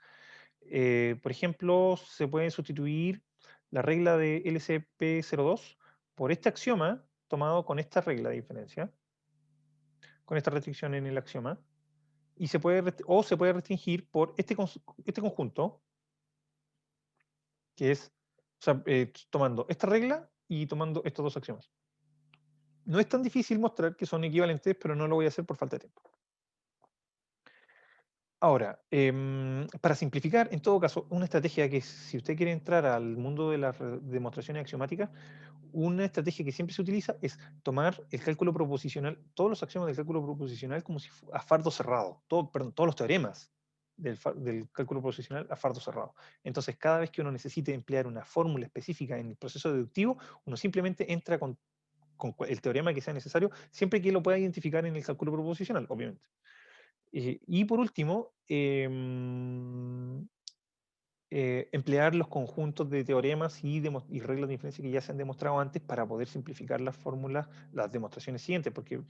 Por ejemplo, se puede sustituir la regla de LCP02 por este axioma tomado con esta regla de diferencia, con esta restricción en el axioma, y se puede restringir por este conjunto, que es o sea, tomando esta regla y tomando estos dos axiomas. No es tan difícil mostrar que son equivalentes, pero no lo voy a hacer por falta de tiempo. Ahora, para simplificar, en todo caso, una estrategia que si usted quiere entrar al mundo de las demostraciones axiomáticas, una estrategia que siempre se utiliza es tomar el cálculo proposicional, todos los axiomas del cálculo proposicional como si a fardo cerrado, perdón, todos los teoremas del cálculo proposicional a fardo cerrado. Entonces, cada vez que uno necesite emplear una fórmula específica en el proceso deductivo, uno simplemente entra con el teorema que sea necesario, siempre que lo pueda identificar en el cálculo proposicional, obviamente. Y por último, emplear los conjuntos de teoremas y reglas de inferencia que ya se han demostrado antes para poder simplificar las fórmulas, las demostraciones siguientes, porque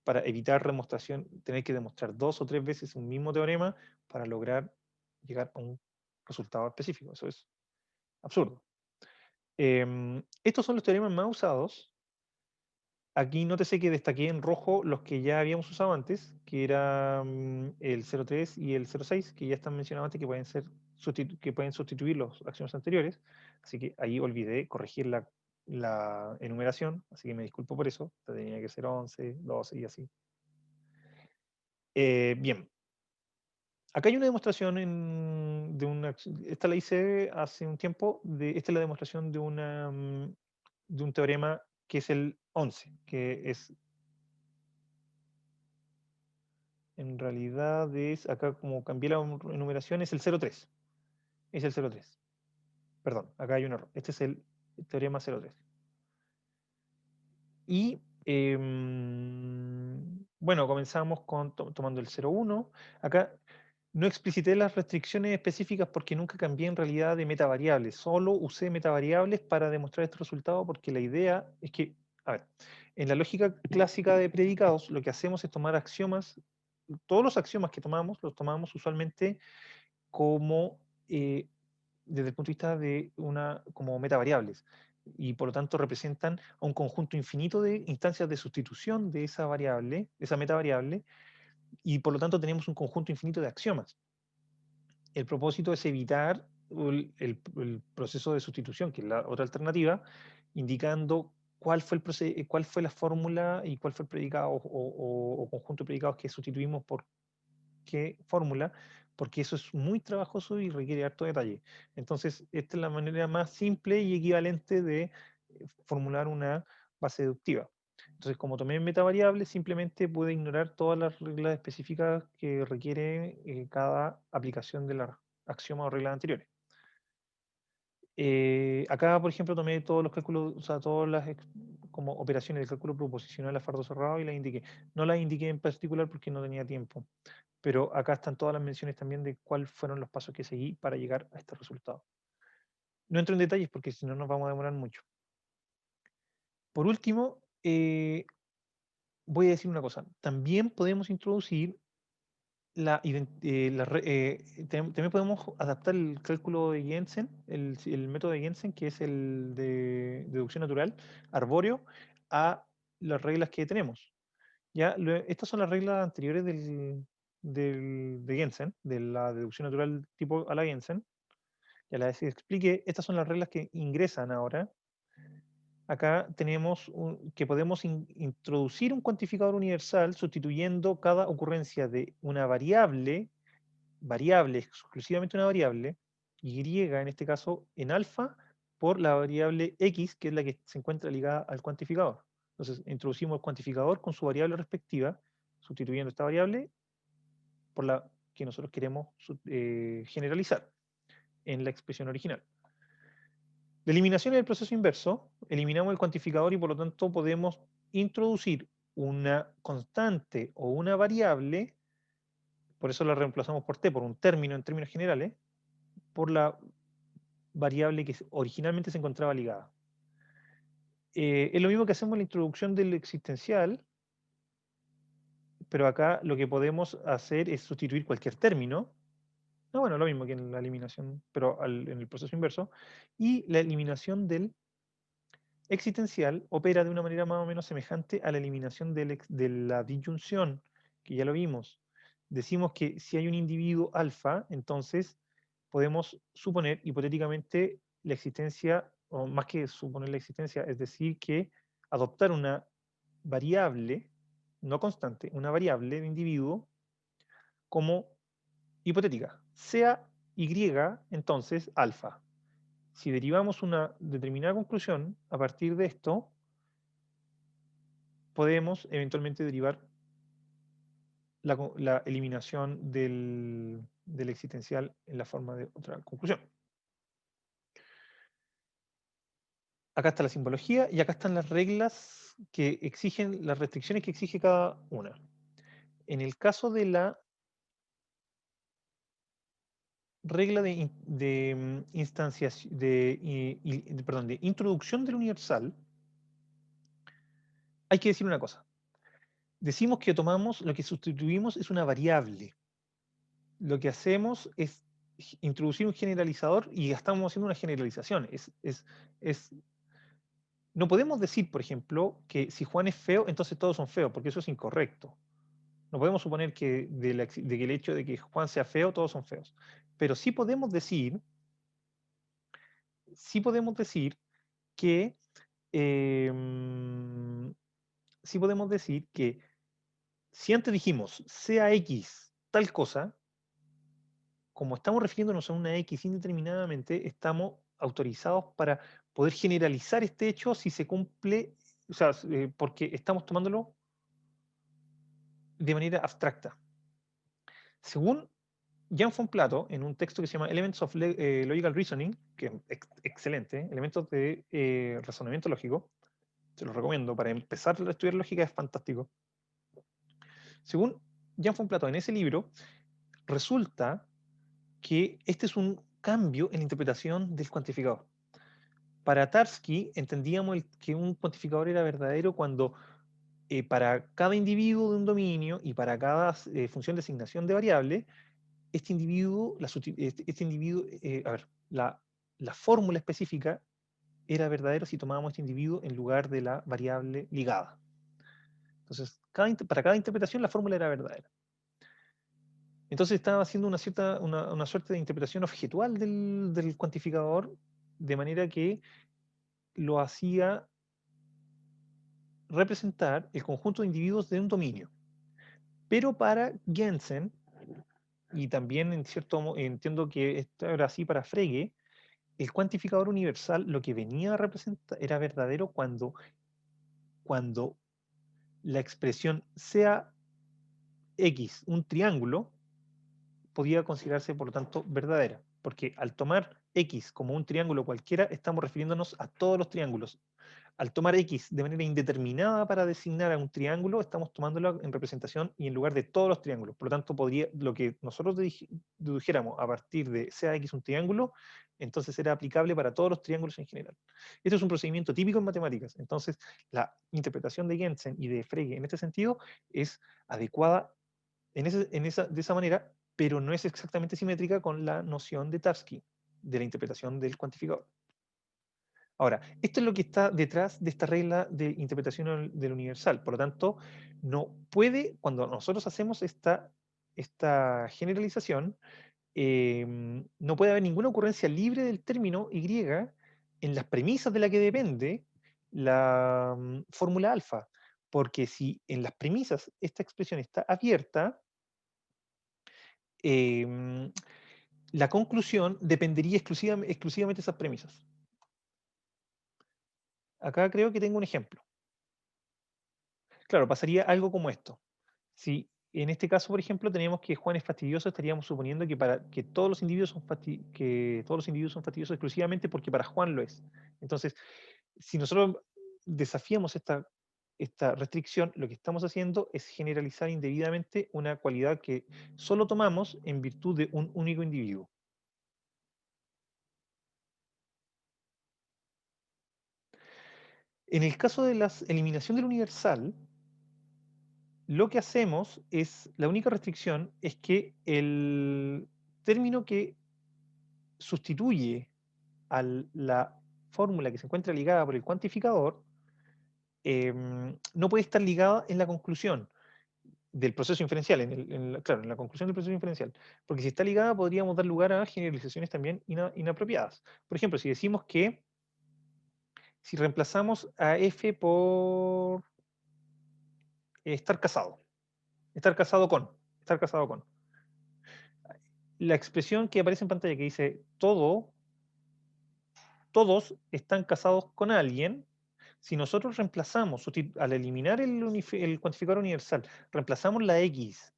para evitar tener que demostrar 2 o 3 veces un mismo teorema para lograr llegar a un resultado específico. Eso es absurdo. Estos son los teoremas más usados. Aquí nótese que destaqué en rojo los que ya habíamos usado antes, que eran el 0,3 y el 0,6, que ya están mencionados antes, que pueden sustituir los axiomas anteriores. Así que ahí olvidé corregir la enumeración, así que me disculpo por eso. Tenía que ser 11, 12 y así. Bien. Acá hay una demostración esta la hice hace un tiempo, esta es la demostración de un teorema que es el 11, que es en realidad acá como cambié la enumeración, es el 0,3. Es el 0,3. Perdón, acá hay un error. Este es el teorema 0,3. Y bueno, comenzamos tomando el 0,1. Acá no explicité las restricciones específicas porque nunca cambié en realidad de metavariables. Solo usé metavariables para demostrar este resultado porque la idea es que, a ver, en la lógica clásica de predicados lo que hacemos es tomar axiomas. Todos los axiomas que tomamos los tomamos usualmente como desde el punto de vista de como metavariables y por lo tanto representan a un conjunto infinito de instancias de sustitución de esa variable, de esa metavariable, y por lo tanto tenemos un conjunto infinito de axiomas. El propósito es evitar el proceso de sustitución, que es la otra alternativa, indicando cuál fue la fórmula y cuál fue el predicado o conjunto de predicados que sustituimos por qué fórmula porque eso es muy trabajoso y requiere harto detalle. Entonces, esta es la manera más simple y equivalente de formular una base deductiva. Entonces, como tomé metavariable, simplemente pude ignorar todas las reglas específicas que requiere cada aplicación de la axioma o reglas anteriores. Acá, por ejemplo, tomé todos los cálculos, o sea, todas las como operaciones de cálculo proposicional a fardo cerrado y las indiqué. No las indiqué en particular porque no tenía tiempo, pero acá están todas las menciones también de cuáles fueron los pasos que seguí para llegar a este resultado. No entro en detalles porque si no nos vamos a demorar mucho. Por último, voy a decir una cosa. También podemos introducir también podemos adaptar el cálculo de Jensen, el método de Jensen, que es el de deducción natural, arbóreo, a las reglas que tenemos. Estas son las reglas anteriores de Jensen, de la deducción natural tipo a la Jensen. Ya las expliqué. Estas son las reglas que ingresan ahora. Acá tenemos que podemos introducir un cuantificador universal sustituyendo cada ocurrencia de una variable, exclusivamente una variable, y en este caso en alfa, por la variable x, que es la que se encuentra ligada al cuantificador. Entonces, introducimos el cuantificador con su variable respectiva, sustituyendo esta variable por la que nosotros queremos generalizar en la expresión original. La eliminación es el proceso inverso. Eliminamos el cuantificador y por lo tanto podemos introducir una constante o una variable, por eso la reemplazamos por t, por un término en términos generales, por la variable que originalmente se encontraba ligada. Es lo mismo que hacemos en la introducción del existencial, pero acá lo que podemos hacer es sustituir cualquier término. No, bueno, lo mismo que en la eliminación, pero en el proceso inverso. Y la eliminación del existencial opera de una manera más o menos semejante a la eliminación de la disyunción, que ya lo vimos. Decimos que si hay un individuo alfa, entonces podemos suponer hipotéticamente la existencia, o más que suponer la existencia, es decir, que adoptar una variable, no constante, una variable de individuo como hipotética, sea y, entonces alfa. Si derivamos una determinada conclusión a partir de esto, podemos eventualmente derivar la eliminación del existencial en la forma de otra conclusión. Acá está la simbología y acá están las reglas que exigen, las restricciones que exige cada una. En el caso de la regla de introducción del universal, hay que decir una cosa. Decimos que tomamos, lo que sustituimos es una variable. Lo que hacemos es introducir un generalizador y estamos haciendo una generalización. No podemos decir, por ejemplo, que si Juan es feo, entonces todos son feos, porque eso es incorrecto. No podemos suponer que, de que el hecho de que Juan sea feo, todos son feos. Pero sí podemos decir que, sí podemos decir que si antes dijimos sea X tal cosa, como estamos refiriéndonos a una X indeterminadamente, estamos autorizados para poder generalizar este hecho si se cumple, o sea, porque estamos tomándolo de manera abstracta. Según Jan von Plato, en un texto que se llama Elements of Logical Reasoning, que es excelente, elementos de razonamiento lógico, se los recomiendo, para empezar a estudiar lógica es fantástico. Según Jan von Plato, en ese libro, resulta que este es un cambio en la interpretación del cuantificador. Para Tarski entendíamos que un cuantificador era verdadero cuando para cada individuo de un dominio y para cada función de asignación de variable, este individuo, a ver, la fórmula específica era verdadera si tomábamos este individuo en lugar de la variable ligada. Entonces, para cada interpretación la fórmula era verdadera. Entonces estaba haciendo una suerte de interpretación objetual del cuantificador, de manera que lo hacía representar el conjunto de individuos de un dominio. Pero para Jensen, y también en entiendo que esto era así para Frege, el cuantificador universal lo que venía a representar era verdadero cuando la expresión sea X un triángulo, podía considerarse, por lo tanto, verdadera. Porque al tomar X como un triángulo cualquiera, estamos refiriéndonos a todos los triángulos. Al tomar X de manera indeterminada para designar a un triángulo, estamos tomándolo en representación y en lugar de todos los triángulos. Por lo tanto, lo que nosotros dedujéramos a partir de sea X un triángulo, entonces será aplicable para todos los triángulos en general. Esto es un procedimiento típico en matemáticas. Entonces, la interpretación de Jensen y de Frege en este sentido es adecuada de esa manera, pero no es exactamente simétrica con la noción de Tarski, de la interpretación del cuantificador. Ahora, esto es lo que está detrás de esta regla de interpretación del universal. Por lo tanto, no puede, cuando nosotros hacemos esta generalización, no puede haber ninguna ocurrencia libre del término Y en las premisas de la que depende la fórmula alfa. Porque si en las premisas esta expresión está abierta, em, la conclusión dependería exclusivamente de esas premisas. Acá creo que tengo un ejemplo. Claro, pasaría algo como esto. Si en este caso, por ejemplo, tenemos que Juan es fastidioso, estaríamos suponiendo que para que todos los individuos son fastidiosos exclusivamente porque para Juan lo es. Entonces, si nosotros desafiamos esta restricción, lo que estamos haciendo es generalizar indebidamente una cualidad que solo tomamos en virtud de un único individuo. En el caso de la eliminación del universal, lo que hacemos es, la única restricción es que el término que sustituye a la fórmula que se encuentra ligada por el cuantificador no puede estar ligada en la conclusión del proceso inferencial, claro, en la conclusión del proceso inferencial, porque si está ligada podríamos dar lugar a generalizaciones también inapropiadas. Por ejemplo, si decimos que si reemplazamos a f por estar casado, estar casado con, la expresión que aparece en pantalla que dice todos están casados con alguien, si nosotros reemplazamos, al eliminar el cuantificador universal, reemplazamos la X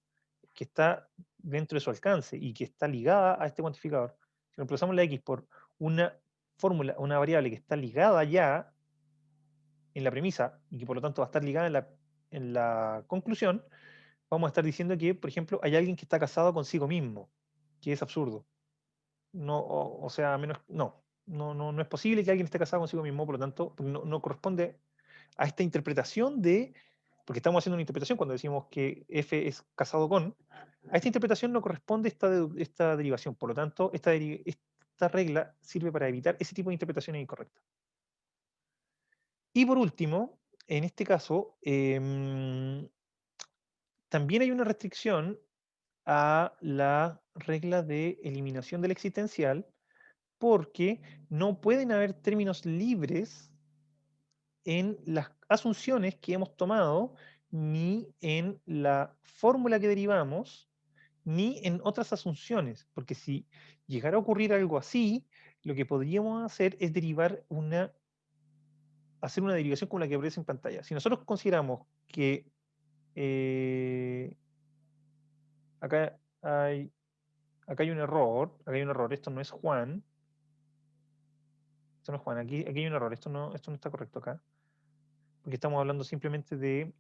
que está dentro de su alcance y que está ligada a este cuantificador, si reemplazamos la X por una fórmula, una variable que está ligada ya en la premisa y que por lo tanto va a estar ligada en la conclusión, vamos a estar diciendo que, por ejemplo, hay alguien que está casado consigo mismo, que es absurdo. No, o sea, menos, no es posible que alguien esté casado consigo mismo, por lo tanto, no corresponde a esta interpretación porque estamos haciendo una interpretación cuando decimos que F es casado con, a esta interpretación no corresponde esta derivación, por lo tanto, esta regla sirve para evitar ese tipo de interpretaciones incorrectas. Y por último, en este caso, también hay una restricción a la regla de eliminación del existencial, porque no pueden haber términos libres en las asunciones que hemos tomado, ni en la fórmula que derivamos, ni en otras asunciones, porque si llegara a ocurrir algo así, lo que podríamos hacer es hacer una derivación como la que aparece en pantalla. Si nosotros consideramos que eh, acá hay, acá hay un error, esto no es Juan, esto no es Juan, aquí hay un error, esto no está correcto acá, porque estamos hablando simplemente de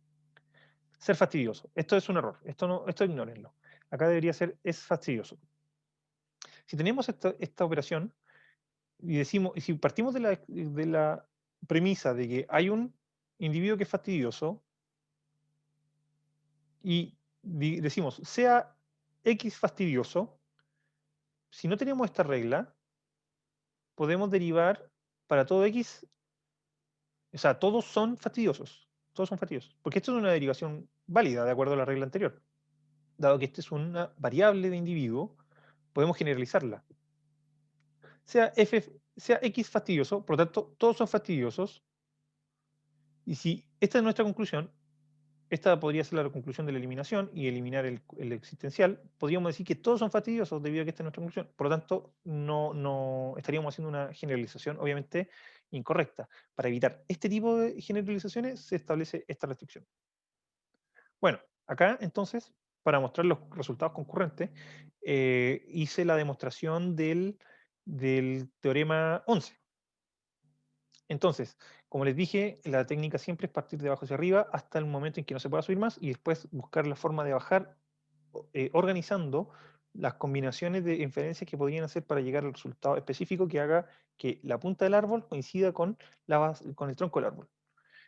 ser fastidioso. Esto es un error, esto ignórenlo. Acá debería ser es fastidioso. Si tenemos esta operación y si partimos de la premisa de que hay un individuo que es fastidioso y decimos sea X fastidioso, si no tenemos esta regla, podemos derivar para todo X, o sea, todos son fastidiosos, porque esto es una derivación válida de acuerdo a la regla anterior. Dado que esta es una variable de individuo, podemos generalizarla. Sea X fastidioso, por lo tanto, todos son fastidiosos. Y si esta es nuestra conclusión, esta podría ser la conclusión de la eliminación y eliminar el existencial. Podríamos decir que todos son fastidiosos debido a que esta es nuestra conclusión. Por lo tanto, no estaríamos haciendo una generalización, obviamente, incorrecta. Para evitar este tipo de generalizaciones se establece esta restricción. Bueno, acá entonces, para mostrar los resultados concurrentes, hice la demostración del teorema 11. Entonces, como les dije, la técnica siempre es partir de abajo hacia arriba hasta el momento en que no se pueda subir más y después buscar la forma de bajar organizando las combinaciones de inferencias que podrían hacer para llegar al resultado específico que haga que la punta del árbol coincida con, con el tronco del árbol.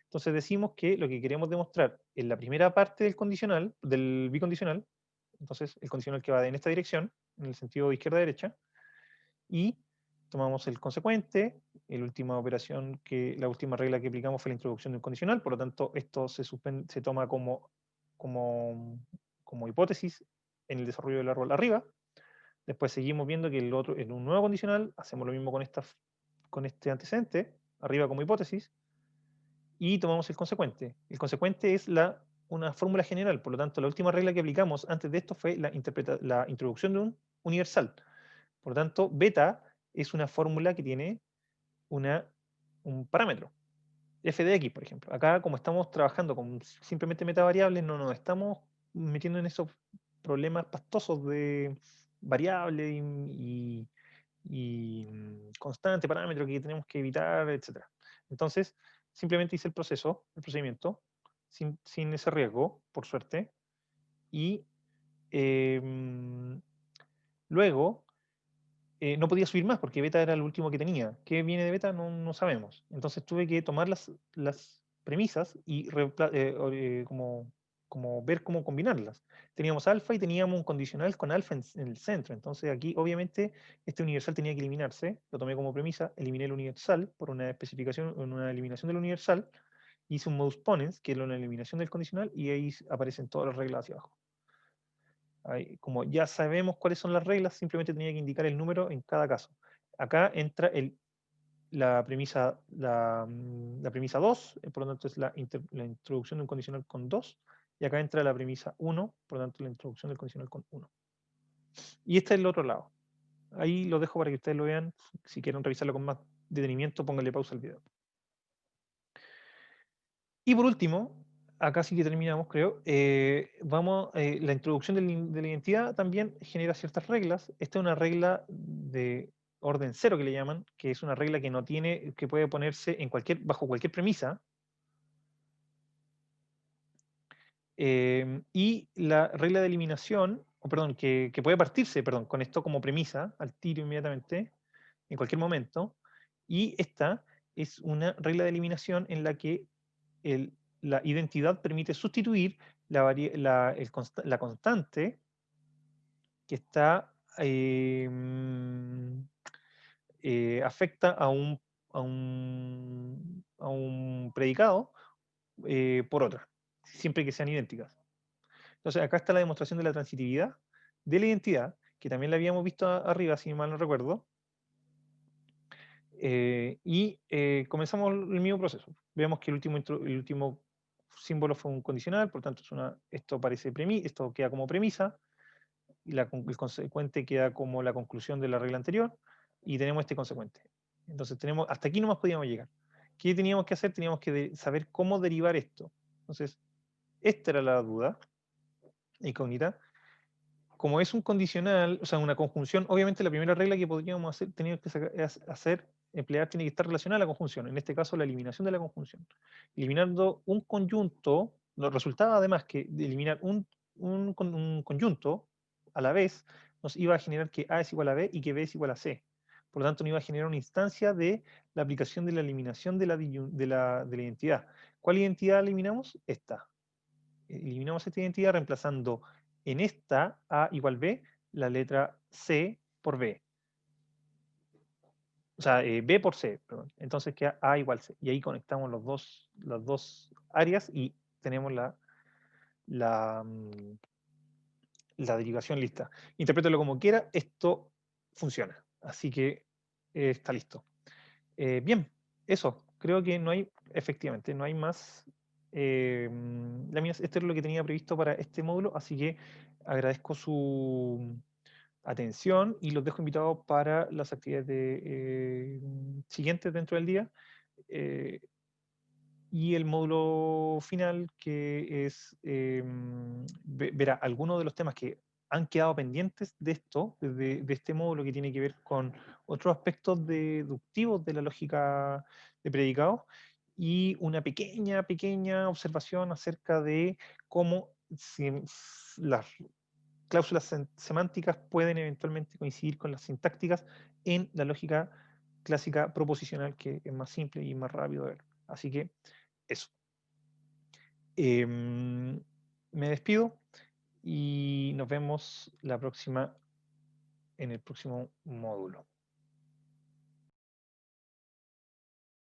Entonces decimos que lo que queremos demostrar en la primera parte del condicional, del bicondicional, entonces el condicional que va en esta dirección, en el sentido de izquierda a derecha, y tomamos el consecuente, la última operación la última regla que aplicamos fue la introducción de un condicional, por lo tanto esto se toma como hipótesis en el desarrollo del árbol arriba. Después seguimos viendo que en un nuevo condicional hacemos lo mismo con este antecedente, arriba como hipótesis, y tomamos el consecuente. El consecuente es una fórmula general, por lo tanto la última regla que aplicamos antes de esto fue la introducción de un universal. Por lo tanto, beta es una fórmula que tiene un parámetro, f de x, por ejemplo. Acá, como estamos trabajando con simplemente metavariables, no nos estamos metiendo en esos problemas pastosos de variable y constante, parámetro que tenemos que evitar, etc. Entonces, simplemente hice el procedimiento, sin ese riesgo, por suerte, y em, luego no podía subir más porque beta era el último que tenía. ¿Qué viene de beta? No sabemos. Entonces tuve que tomar las premisas y como ver cómo combinarlas. Teníamos alfa y teníamos un condicional con alfa en el centro. Entonces aquí obviamente este universal tenía que eliminarse. Lo tomé como premisa, eliminé el universal por una especificación, una eliminación del universal. Hice un modus ponens, que es una eliminación del condicional, y ahí aparecen todas las reglas hacia abajo. Ahí, como ya sabemos cuáles son las reglas, simplemente tenía que indicar el número en cada caso. Acá entra la premisa 2, por lo tanto es la introducción de un condicional con 2, y acá entra la premisa 1, por lo tanto la introducción del condicional con 1. Y este es el otro lado. Ahí lo dejo para que ustedes lo vean. Si quieren revisarlo con más detenimiento, pónganle pausa al video. Y por último, acá sí que terminamos, creo. La introducción de la identidad también genera ciertas reglas. Esta es una regla de orden cero que le llaman, que es una regla que no tiene, que puede ponerse bajo cualquier premisa. Y la regla de eliminación, o perdón, que puede partirse, perdón, con esto como premisa, al tiro inmediatamente, en cualquier momento. Y esta es una regla de eliminación en la que la identidad permite sustituir la constante que está afecta a un predicado por otra, siempre que sean idénticas. Entonces, acá está la demostración de la transitividad de la identidad, que también la habíamos visto arriba, si mal no recuerdo. Comenzamos el mismo proceso. Vemos que el último símbolo fue un condicional, por tanto esto queda como premisa, y el consecuente queda como la conclusión de la regla anterior, y tenemos este consecuente. Entonces hasta aquí nomás podíamos llegar. ¿Qué teníamos que hacer? Teníamos que saber cómo derivar esto. Entonces, esta era la duda incógnita. Como es un condicional, o sea, una conjunción, obviamente la primera regla que podríamos hacer, emplear, tiene que estar relacionada a la conjunción, en este caso la eliminación de la conjunción. Eliminando un conjunto, nos resultaba además que de eliminar un conjunto a la vez, nos iba a generar que A es igual a B y que B es igual a C. Por lo tanto, nos iba a generar una instancia de la aplicación de la eliminación de la identidad. ¿Cuál identidad eliminamos? Esta. Eliminamos esta identidad reemplazando en esta A igual B la letra C por B. O sea, B por C, perdón. Entonces queda A igual C. Y ahí conectamos las dos áreas y tenemos la, mm, la derivación lista. Interprételo como quiera, esto funciona. Así que está listo. Bien, eso. Creo que efectivamente, no hay más láminas. Esto es lo que tenía previsto para este módulo, así que agradezco su atención y los dejo invitados para las actividades siguientes dentro del día. eh, y el módulo final, que es, verá algunos de los temas que han quedado pendientes de esto, de este módulo que tiene que ver con otros aspectos deductivos de la lógica de predicados, y una pequeña observación acerca de cómo las cláusulas semánticas pueden eventualmente coincidir con las sintácticas en la lógica clásica proposicional, que es más simple y más rápido de ver. Así que eso. Me despido y nos vemos en el próximo módulo.